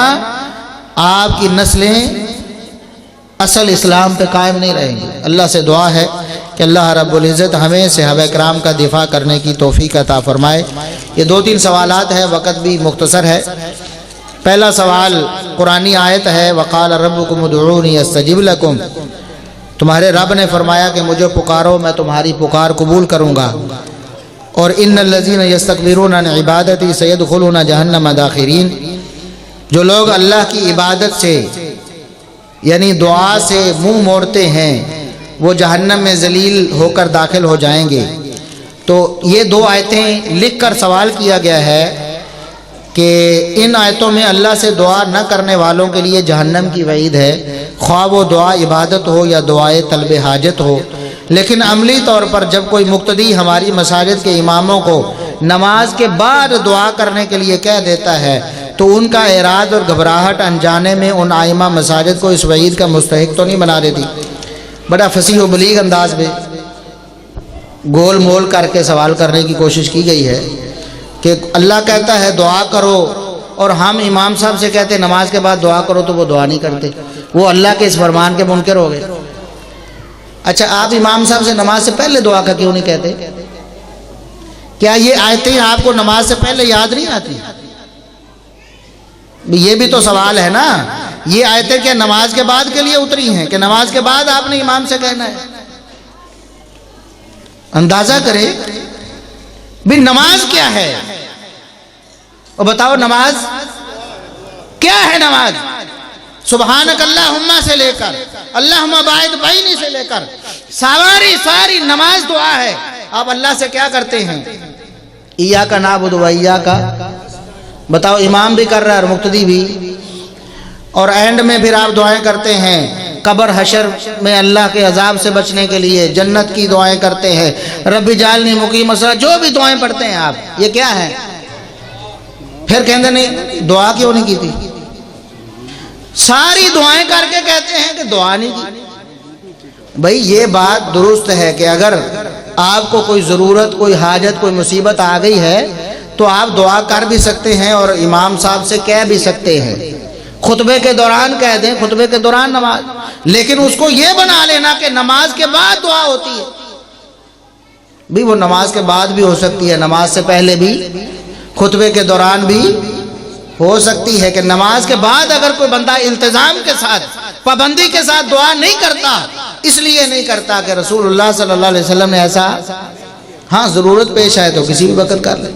آپ کی نسلیں اصل اسلام پہ قائم نہیں رہیں گی۔ اللہ سے دعا ہے کہ اللہ رب العزت ہمیں صحابہ کرام کا دفاع کرنے کی توفیق عطا فرمائے۔ یہ 2-3 سوالات ہیں، وقت بھی مختصر ہے۔ پہلا سوال قرآنی آیت ہے، وقال ربکم ادعونی استجب لکم، تمہارے رب نے فرمایا کہ مجھے پکارو میں تمہاری پکار قبول کروں گا، اور ان الذین یستکبرون عن عبادتی سیدخلون جہنم داخرین، جو لوگ اللہ کی عبادت سے یعنی دعا سے منہ موڑتے ہیں وہ جہنم میں ذلیل ہو کر داخل ہو جائیں گے۔ تو یہ 2 آیتیں لکھ کر سوال کیا گیا ہے کہ ان آیتوں میں اللہ سے دعا نہ کرنے والوں کے لیے جہنم کی وعید ہے، خواہ وہ دعا عبادت ہو یا دعائے طلب حاجت ہو۔ لیکن عملی طور پر جب کوئی مقتدی ہماری مساجد کے اماموں کو نماز کے بعد دعا کرنے کے لیے کہہ دیتا ہے تو ان کا اعراض اور گھبراہٹ انجانے میں ان آئمہ مساجد کو اس وعید کا مستحق تو نہیں بنا دیتی۔ بڑا فصیح و بلیغ انداز میں گول مول کر کے سوال کرنے کی کوشش کی گئی ہے کہ اللہ کہتا ہے دعا کرو، اور ہم امام صاحب سے کہتے ہیں نماز کے بعد دعا کرو تو وہ دعا نہیں کرتے، وہ اللہ کے اس فرمان کے منکر ہو گئے۔ اچھا، آپ امام صاحب سے نماز سے پہلے دعا کا کیوں نہیں کہتے؟ کیا یہ آیتیں آپ کو نماز سے پہلے یاد نہیں آتی؟ یہ بھی تو سوال ہے نا۔ یہ آیتیں کیا نماز کے بعد کے لیے اتری ہیں کہ نماز کے بعد آپ نے امام سے کہنا ہے؟ اندازہ کرے بھی نماز کیا ہے، اور بتاؤ نماز کیا ہے؟ نماز سبحانک اللہم سے لے کر اللہم باعد بینی سے لے کر ساری نماز دعا ہے۔ آپ اللہ سے کیا کرتے ہیں؟ ایاک نعبد و ایاک، بتاؤ امام بھی کر رہا ہے اور مقتدی بھی، اور اینڈ میں پھر آپ دعائیں کرتے ہیں قبر حشر میں اللہ کے عذاب سے بچنے کے لیے، جنت کی دعائیں کرتے ہیں، رب اجعلنی مقیم الصلاۃ، جو بھی دعائیں پڑھتے ہیں آپ، یہ کیا ہے؟ پھر کہتے نہیں دعا کیوں نہیں کی تھی؟ ساری دعائیں کر کے کہتے ہیں کہ دعا نہیں کی۔ بھئی یہ بات درست ہے کہ اگر آپ کو کوئی ضرورت، کوئی حاجت، کوئی مصیبت آ گئی ہے تو آپ دعا کر بھی سکتے ہیں اور امام صاحب سے کہہ بھی سکتے ہیں، خطبے کے دوران کہہ دیں، خطبے کے دوران نماز، لیکن اس کو یہ بنا لینا کہ نماز کے بعد دعا ہوتی ہے، بھی وہ نماز کے بعد بھی ہو سکتی ہے، نماز سے پہلے بھی، خطبے کے دوران بھی ہو سکتی ہے۔ کہ نماز کے بعد اگر کوئی بندہ التزام کے ساتھ، پابندی کے ساتھ دعا نہیں کرتا، اس لیے نہیں کرتا کہ رسول اللہ صلی اللہ علیہ وسلم نے ایسا، ہاں ضرورت پیش آئے تو کسی بھی وقت کر لے۔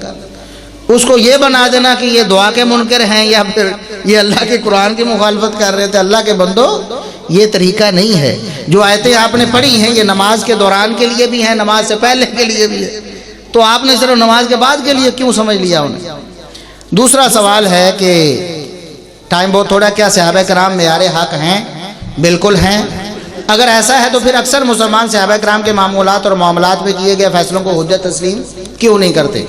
اس کو یہ بنا دینا کہ یہ دعا کے منکر ہیں یا پھر یہ اللہ کے قرآن کی مخالفت کر رہے تھے، اللہ کے بندو یہ طریقہ نہیں ہے۔ جو آیتیں آپ نے پڑھی ہیں یہ نماز کے دوران کے لیے بھی ہیں، نماز سے پہلے کے لیے بھی ہے، تو آپ نے صرف نماز کے بعد کے لیے کیوں سمجھ لیا انہیں؟ دوسرا سوال ہے کہ ٹائم بہت تھوڑا، کیا صحابہ کرام معیار حق ہیں؟ بالکل ہیں۔ اگر ایسا ہے تو پھر اکثر مسلمان صحابہ کرام کے معمولات اور معاملات میں کیے گئے فیصلوں کو حجت تسلیم کیوں نہیں کرتے؟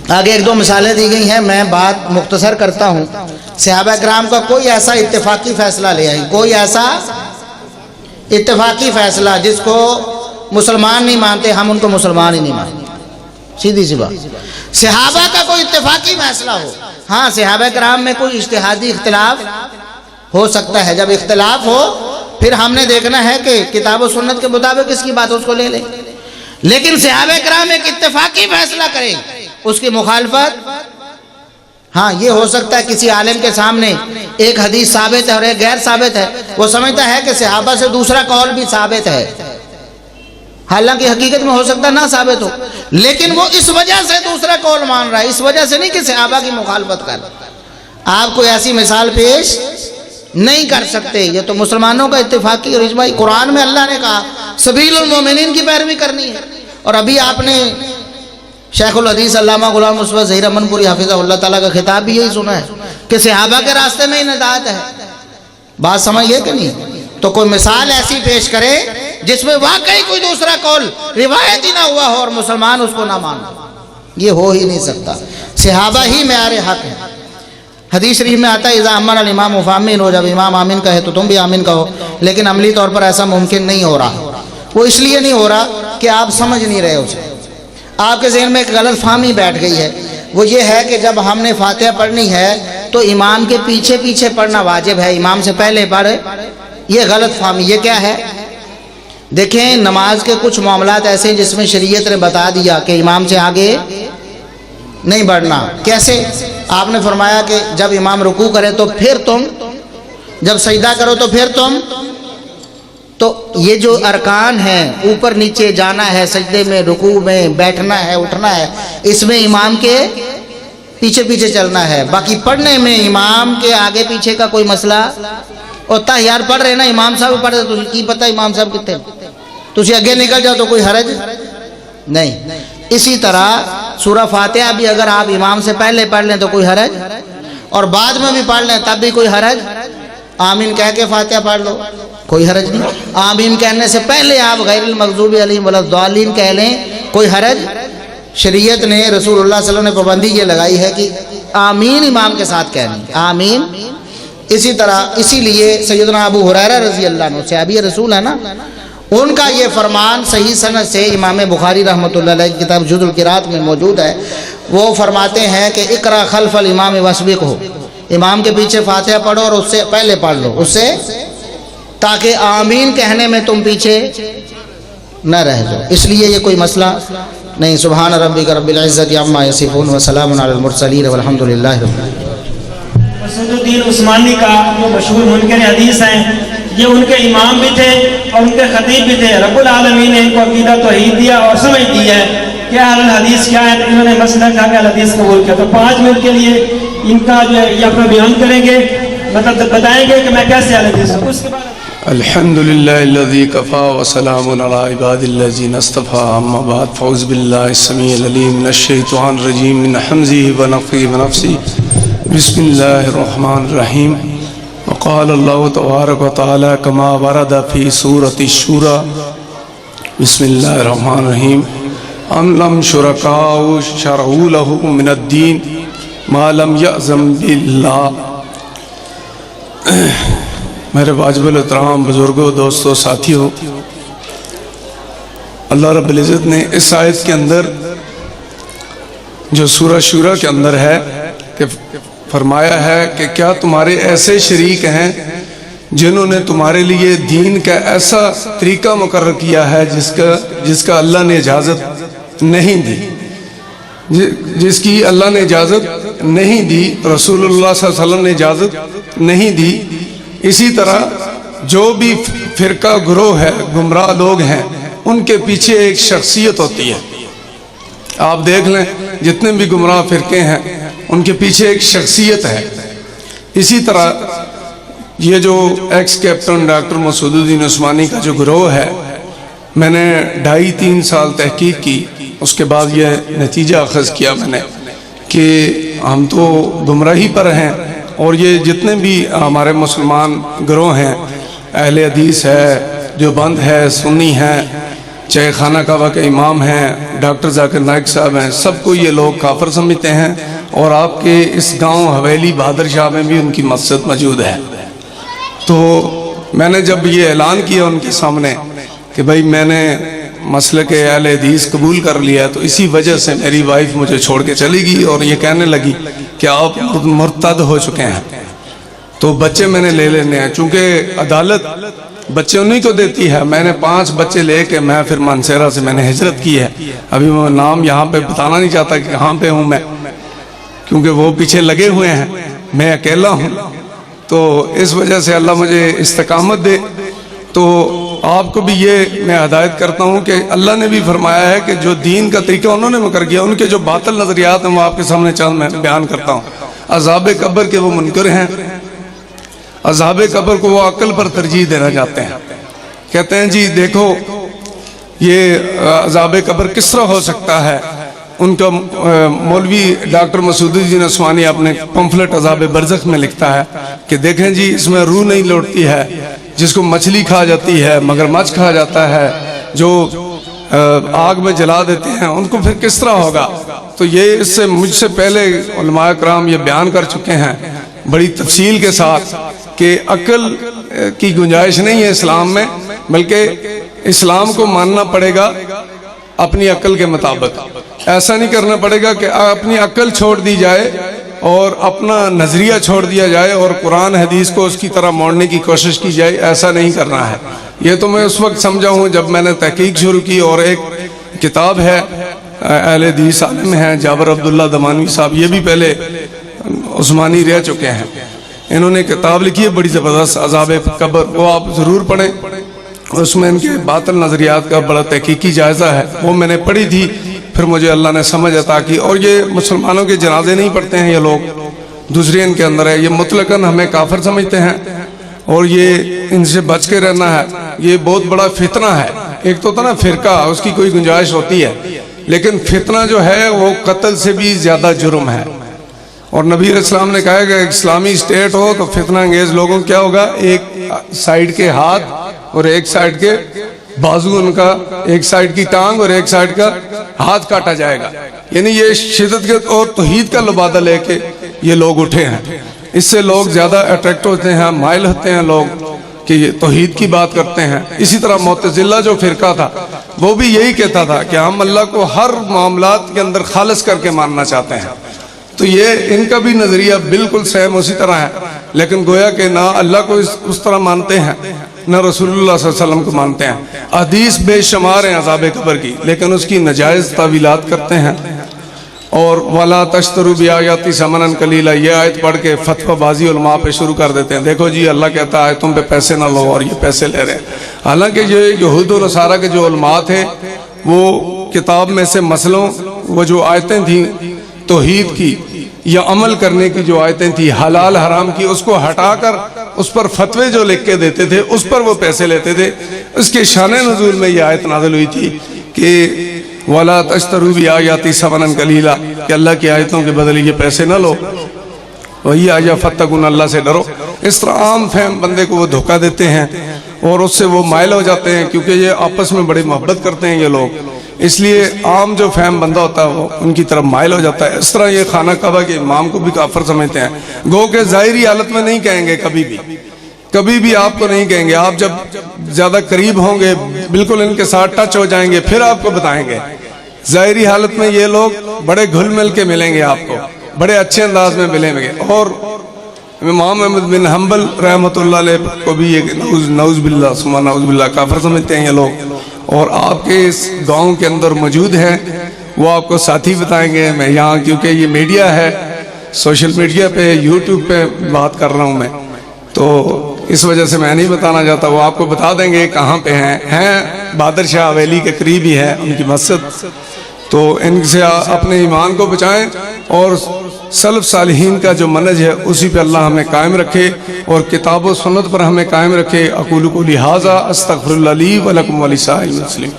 آگے 1-2 مثالیں دی گئی ہیں، میں بات مختصر کرتا ہوں۔ صحابہ کرام کا کوئی ایسا اتفاقی فیصلہ لے آئیں، کوئی ایسا اتفاقی فیصلہ جس کو مسلمان نہیں مانتے، ہم ان کو مسلمان ہی نہیں مانتے، سیدھی سی بات۔ صحابہ کا کوئی اتفاقی فیصلہ ہو، ہاں صحابہ کرام میں کوئی اجتہادی اختلاف ہو سکتا ہے، جب اختلاف ہو پھر ہم نے دیکھنا ہے کہ کتاب و سنت کے مطابق اس کی بات اس کو لے لیں، لیکن صحابہ کرام ایک اتفاقی فیصلہ کریں، اس کی مخالفت، ہاں یہ ہو سکتا ہے کسی عالم کے سامنے ایک حدیث ثابت ہے اور ایک غیر ثابت ہے، وہ سمجھتا ہے کہ صحابہ سے دوسرا قول بھی ثابت ہے، حالانکہ حقیقت میں ہو سکتا نہ ثابت ہو، لیکن وہ اس وجہ سے دوسرا قول مان رہا ہے، اس وجہ سے نہیں کہ صحابہ کی مخالفت کر۔ آپ کوئی ایسی مثال پیش نہیں کر سکتے، یہ تو مسلمانوں کا اتفاقی اور اجماعی۔ قرآن میں اللہ نے کہا سبیل المومنین کی پیروی کرنی ہے، اور ابھی آپ نے شیخ الحدیث علامہ غلام مصطفیٰ ظہیر امن پوری حافظہ اللہ تعالیٰ کا خطاب بھی یہی سنا ہے کہ صحابہ کے راستے میں ہی ہدایت ہے. بات سمجھیے کہ نہیں؟ تو کوئی مثال ایسی پیش کرے جس میں واقعی کوئی دوسرا قول روایت ہی نہ ہوا ہو اور مسلمان اس کو نہ مانا، یہ ہو ہی نہیں سکتا. صحابہ ہی معیار حق ہے. حدیث شریف میں آتا ہے اذا امن الامام فامین ہو، جب امام آمین کہے تو تم بھی آمین کہو. لیکن عملی طور پر ایسا ممکن نہیں ہو رہا. وہ اس لیے نہیں ہو رہا کہ آپ سمجھ نہیں رہے اسے. آپ کے ذہن میں ایک غلط فہمی بیٹھ گئی ہے. وہ یہ ہے کہ جب ہم نے فاتحہ پڑھنی ہے تو امام کے پیچھے پیچھے پڑھنا واجب ہے، امام سے پہلے پڑھ. یہ غلط فہمی. یہ کیا ہے؟ دیکھیں نماز کے کچھ معاملات ایسے ہیں جس میں شریعت نے بتا دیا کہ امام سے آگے نہیں بڑھنا. کیسے؟ آپ نے فرمایا کہ جب امام رکوع کرے تو پھر تم، جب سجدہ کرو تو پھر تم. تو یہ جو ارکان ہیں، اوپر نیچے جانا ہے سجدے میں، رکوع میں بیٹھنا ہے، اٹھنا ہے، اس میں امام کے پیچھے پیچھے چلنا ہے. باقی پڑھنے میں امام کے آگے پیچھے کا کوئی مسئلہ ہوتا ہے. یار پڑھ رہے نا امام صاحب پڑھ رہے تو کی پتہ امام صاحب کتنے، تسی اگے نکل جاؤ تو کوئی حرج نہیں. اسی طرح سورہ فاتحہ بھی اگر آپ امام سے پہلے پڑھ لیں تو کوئی حرج، اور بعد میں بھی پڑھ لیں تب بھی کوئی حرج. آمین کہہ کے فاتحہ پڑھ لو، کوئی حرج نہیں. آمین کہنے سے پہلے آپ غیر المغضوب علیہم ولا الضالین کہہ لیں، کوئی حرج. شریعت نے، رسول اللہ صلی اللہ علیہ وسلم نے پابندی یہ لگائی ہے کہ آمین امام کے ساتھ کہنی، آمین. اسی طرح اسی لیے سیدنا ابو ہریرہ رضی اللہ عنہ، صحابی رسول ہے نا، ان کا یہ فرمان صحیح سند سے امام بخاری رحمۃ اللہ علیہ کی کتاب جز القراءت میں موجود ہے. وہ فرماتے ہیں کہ اقرا خلف الامام واسبق ہو، امام کے پیچھے فاتحہ پڑھو اور اس سے پہلے پڑھ لو، اس سے تاکہ آمین کہنے میں تم پیچھے نہ رہ جاؤ. اس لیے یہ کوئی مسئلہ نہیں. سبحان ربک رب العزت عما یصفون وسلام علی المرسلین والحمد للہ رب العالمین. مسعود الدین عثمانی کا جو مشہور منکر حدیث ہیں، یہ ان کے امام بھی تھے اور ان کے خطیب بھی تھے. رب العالمین نے ان کو عقیدہ توحید دیا اور سمجھ دی ہے کہ اہل الحدیث کیا ہے. انہوں نے مسئلہ کہا کہ اہل حدیث قبول کیا. تو 5 منٹ کے لیے ان کا جو ہے یہ اپنا بیان کریں گے، مطلب بتائیں گے کہ میں کیسے اہل حدیث ہوں. اس کے بعد الحمد للہ الذی کفا وسلام علی عباد الذین اصطفى. اما بعد فاعوذ باللہ السمیع العلیم من الشیطان الرجیم من حمزه ونفخه ونفثه. بسم اللہ الرحمن الرحیم. وقال اللہ تبارک وتعالی کما ورد فی سورۃ الشورى. بسم اللہ الرحمن الرحیم. ام لم شرکاء شرعوا له من الدین ما لم یأذن باللہ. میرے واجب الاحترام بزرگوں، دوستوں، ساتھیوں، اللہ رب العزت نے اس آیت کے اندر جو سورہ شورى کے اندر ہے کہ فرمایا ہے کہ کیا تمہارے ایسے شریک ہیں جنہوں نے تمہارے لیے دین کا ایسا طریقہ مقرر کیا ہے جس کا اللہ نے اجازت نہیں دی، جس کی اللہ نے اجازت نہیں دی، رسول اللہ صلی اللہ علیہ وسلم نے اجازت نہیں دی. اسی طرح جو بھی فرقہ گروہ ہے، گمراہ لوگ ہیں، ان کے پیچھے ایک شخصیت ہوتی ہے. آپ دیکھ لیں جتنے بھی گمراہ فرقے ہیں ان کے پیچھے ایک شخصیت ہے. اسی طرح یہ جو ایکس کیپٹن ڈاکٹر مسعود الدین عثمانی کا جو گروہ ہے، میں نے 2.5-3 سال تحقیق کی. اس کے بعد یہ نتیجہ اخذ کیا میں نے کہ ہم تو گمراہی پر ہیں، اور یہ جتنے بھی ہمارے مسلمان گروہ ہیں، اہل حدیث ہے، دیوبند ہے، سنی ہے، چاہے خانہ کعبہ کے امام ہیں، ڈاکٹر ذاکر نائک صاحب ہیں، سب کو یہ لوگ کافر سمجھتے ہیں. اور آپ کے اس گاؤں حویلی بہادر شاہ میں بھی ان کی مسجد موجود ہے. تو میں نے جب یہ اعلان کیا ان کے سامنے کہ بھائی میں نے مسلک اہل حدیث قبول کر لیا، تو اسی وجہ سے میری وائف مجھے چھوڑ کے چلی گئی اور یہ کہنے لگی کہ آپ مرتد ہو چکے ہیں. تو بچے میں نے لے لینے ہیں، چونکہ عدالت بچے انہی کو دیتی ہے. میں نے 5 بچے لے کے میں پھر مانسیرہ سے میں نے ہجرت کی ہے. ابھی میں نام یہاں پہ بتانا نہیں چاہتا کہ کہاں پہ ہوں میں، کیونکہ وہ پیچھے لگے ہوئے ہیں، میں اکیلا ہوں. تو اس وجہ سے اللہ مجھے استقامت دے. تو آپ کو بھی یہ میں ہدایت کرتا ہوں کہ اللہ نے بھی فرمایا ہے کہ جو دین کا طریقہ انہوں نے مقرر کیا، ان کے جو باطل نظریات ہیں وہ آپ کے سامنے چند میں بیان کرتا ہوں. عذاب قبر کے وہ منکر ہیں. عذاب قبر کو وہ عقل پر ترجیح دینا چاہتے ہیں. کہتے ہیں جی دیکھو یہ عذاب قبر کس طرح ہو سکتا ہے، ان کا مولوی ڈاکٹر مسعود الدین عثمانی اپنے پمفلٹ عذاب برزخ میں لکھتا ہے کہ دیکھیں جی اس میں روح نہیں لوٹتی ہے، جس کو مچھلی کھا جاتی ہے، مگرمچھ کھا جاتا ہے، جو آگ میں جلا دیتے ہیں، ان کو پھر کس طرح ہوگا؟ تو یہ اس سے مجھ سے پہلے علماء کرام یہ بیان کر چکے ہیں بڑی تفصیل کے ساتھ کہ عقل کی گنجائش نہیں ہے اسلام میں، بلکہ اسلام کو ماننا پڑے گا اپنی عقل کے مطابق۔ ایسا نہیں کرنا پڑے گا کہ اپنی عقل چھوڑ دی جائے اور اپنا نظریہ چھوڑ دیا جائے اور قرآن حدیث کو اس کی طرح موڑنے کی کوشش کی جائے، ایسا نہیں کرنا ہے۔ یہ تو میں اس وقت سمجھا ہوں جب میں نے تحقیق شروع کی، اور ایک کتاب ہے اہل حدیث عالم ہیں جابر عبداللہ دمانوی صاحب، یہ بھی پہلے عثمانی رہ چکے ہیں، انہوں نے کتاب لکھی ہے بڑی زبردست عذاب قبر، وہ آپ ضرور پڑھیں، اس میں ان کے باطل نظریات کا بڑا تحقیقی جائزہ ہے، وہ میں نے پڑھی تھی، پھر مجھے اللہ نے سمجھ عطا کی۔ اور یہ مسلمانوں کے جنازے نہیں پڑھتے ہیں یہ لوگ، دوسری ان کے اندر ہے، یہ مطلقاً ہمیں کافر سمجھتے ہیں، اور یہ ان سے بچ کے رہنا ہے۔ یہ بہت بڑا فتنہ ہے، ایک تو نا فرقہ، اس کی کوئی گنجائش ہوتی ہے، لیکن فتنہ جو ہے وہ قتل سے بھی زیادہ جرم ہے، اور نبی علیہ السلام نے کہا کہ اسلامی اسٹیٹ ہو تو فتنہ انگیز لوگوں کیا ہوگا، ایک سائیڈ کے ہاتھ اور ایک سائیڈ کے بازو، ان کا ایک سائیڈ کی ٹانگ اور ایک سائیڈ کا ہاتھ کاٹا جائے گا۔ یعنی یہ شدت کے اور توحید کا لبادہ لے کے یہ لوگ اٹھے ہیں، اس سے لوگ زیادہ اٹریکٹ ہوتے ہیں، مائل ہوتے ہیں لوگ کہ یہ توحید کی بات کرتے ہیں۔ اسی طرح معتزلہ جو فرقہ تھا وہ بھی یہی کہتا تھا کہ ہم اللہ کو ہر معاملات کے اندر خالص کر کے ماننا چاہتے ہیں، تو یہ ان کا بھی نظریہ بالکل سیم اسی طرح ہے، لیکن گویا کہ نہ اللہ کو اس طرح مانتے ہیں نہ رسول اللہ صلی اللہ علیہ وسلم کو مانتے ہیں۔ حدیث بے شمار ہیں عذاب قبر کی، لیکن اس کی نجائز تعویلات کرتے ہیں، اور وَلَا تَشْتَرُوا بِآيَاتِي ثَمَنًا قَلِيلًا یہ آیت پڑھ کے فتویٰ بازی علماء پہ شروع کر دیتے ہیں، دیکھو جی اللہ کہتا ہے تم پہ پیسے نہ لو، اور یہ پیسے لے رہے ہیں۔ حالانکہ یہ یہود و نصارہ کے جو علماء تھے وہ کتاب میں سے مسئلوں، وہ جو آیتیں تھیں توحید کی یا عمل کرنے کی جو آیتیں تھیں حلال حرام کی، اس کو ہٹا کر اس پر فتوے جو لکھ کے دیتے تھے اس پر وہ پیسے لیتے تھے۔ اس کے شان نزول میں یہ آیت نازل ہوئی تھی کہ وَلَا تَشْتَرُوا بِآيَاتِي ثَمَنًا قَلِيلًا کہ اللہ کی آیتوں کے بدلے یہ پیسے نہ لو، وہی آیا فَاتَّقُونَ اللہ سے ڈرو۔ اس طرح عام فہم بندے کو وہ دھوکہ دیتے ہیں اور اس سے وہ مائل ہو جاتے ہیں، کیونکہ یہ آپس میں بڑی محبت کرتے ہیں یہ لوگ، اس لیے عام جو فہم بندہ ہوتا ہے وہ ان کی طرف مائل ہو جاتا ہے۔ اس طرح یہ خانہ کعبہ کے امام کو بھی کافر سمجھتے ہیں، گو کہ ظاہری حالت میں نہیں کہیں گے، کبھی بھی آپ کو نہیں کہیں گے، آپ جب زیادہ قریب ہوں گے بالکل ان کے ساتھ ٹچ ہو جائیں گے پھر آپ کو بتائیں گے۔ ظاہری حالت میں یہ لوگ بڑے گھل مل کے ملیں گے، آپ کو بڑے اچھے انداز میں ملیں گے، اور امام احمد بن حنبل رحمۃ اللہ علیہ کو بھی یہ نعوذ باللہ ثم نعوذ باللہ کافر سمجھتے ہیں یہ لوگ، اور آپ کے اس گاؤں کے اندر موجود ہیں، وہ آپ کو ساتھی بتائیں گے۔ میں یہاں کیونکہ یہ میڈیا ہے، سوشل میڈیا پہ یوٹیوب پہ بات کر رہا ہوں میں، تو اس وجہ سے میں نہیں بتانا چاہتا، وہ آپ کو بتا دیں گے کہاں پہ ہیں بہادر شاہ حویلی کے قریب ہی ہے ان کی مسجد۔ تو ان سے اپنے ایمان کو بچائیں اور سلف صالحین کا جو منہج ہے اسی پہ اللہ ہمیں قائم رکھے اور کتاب و سنت پر ہمیں قائم رکھے۔ اقول قولی ھذا استغفر اللہ لی ولکم ولسائر المسلمین۔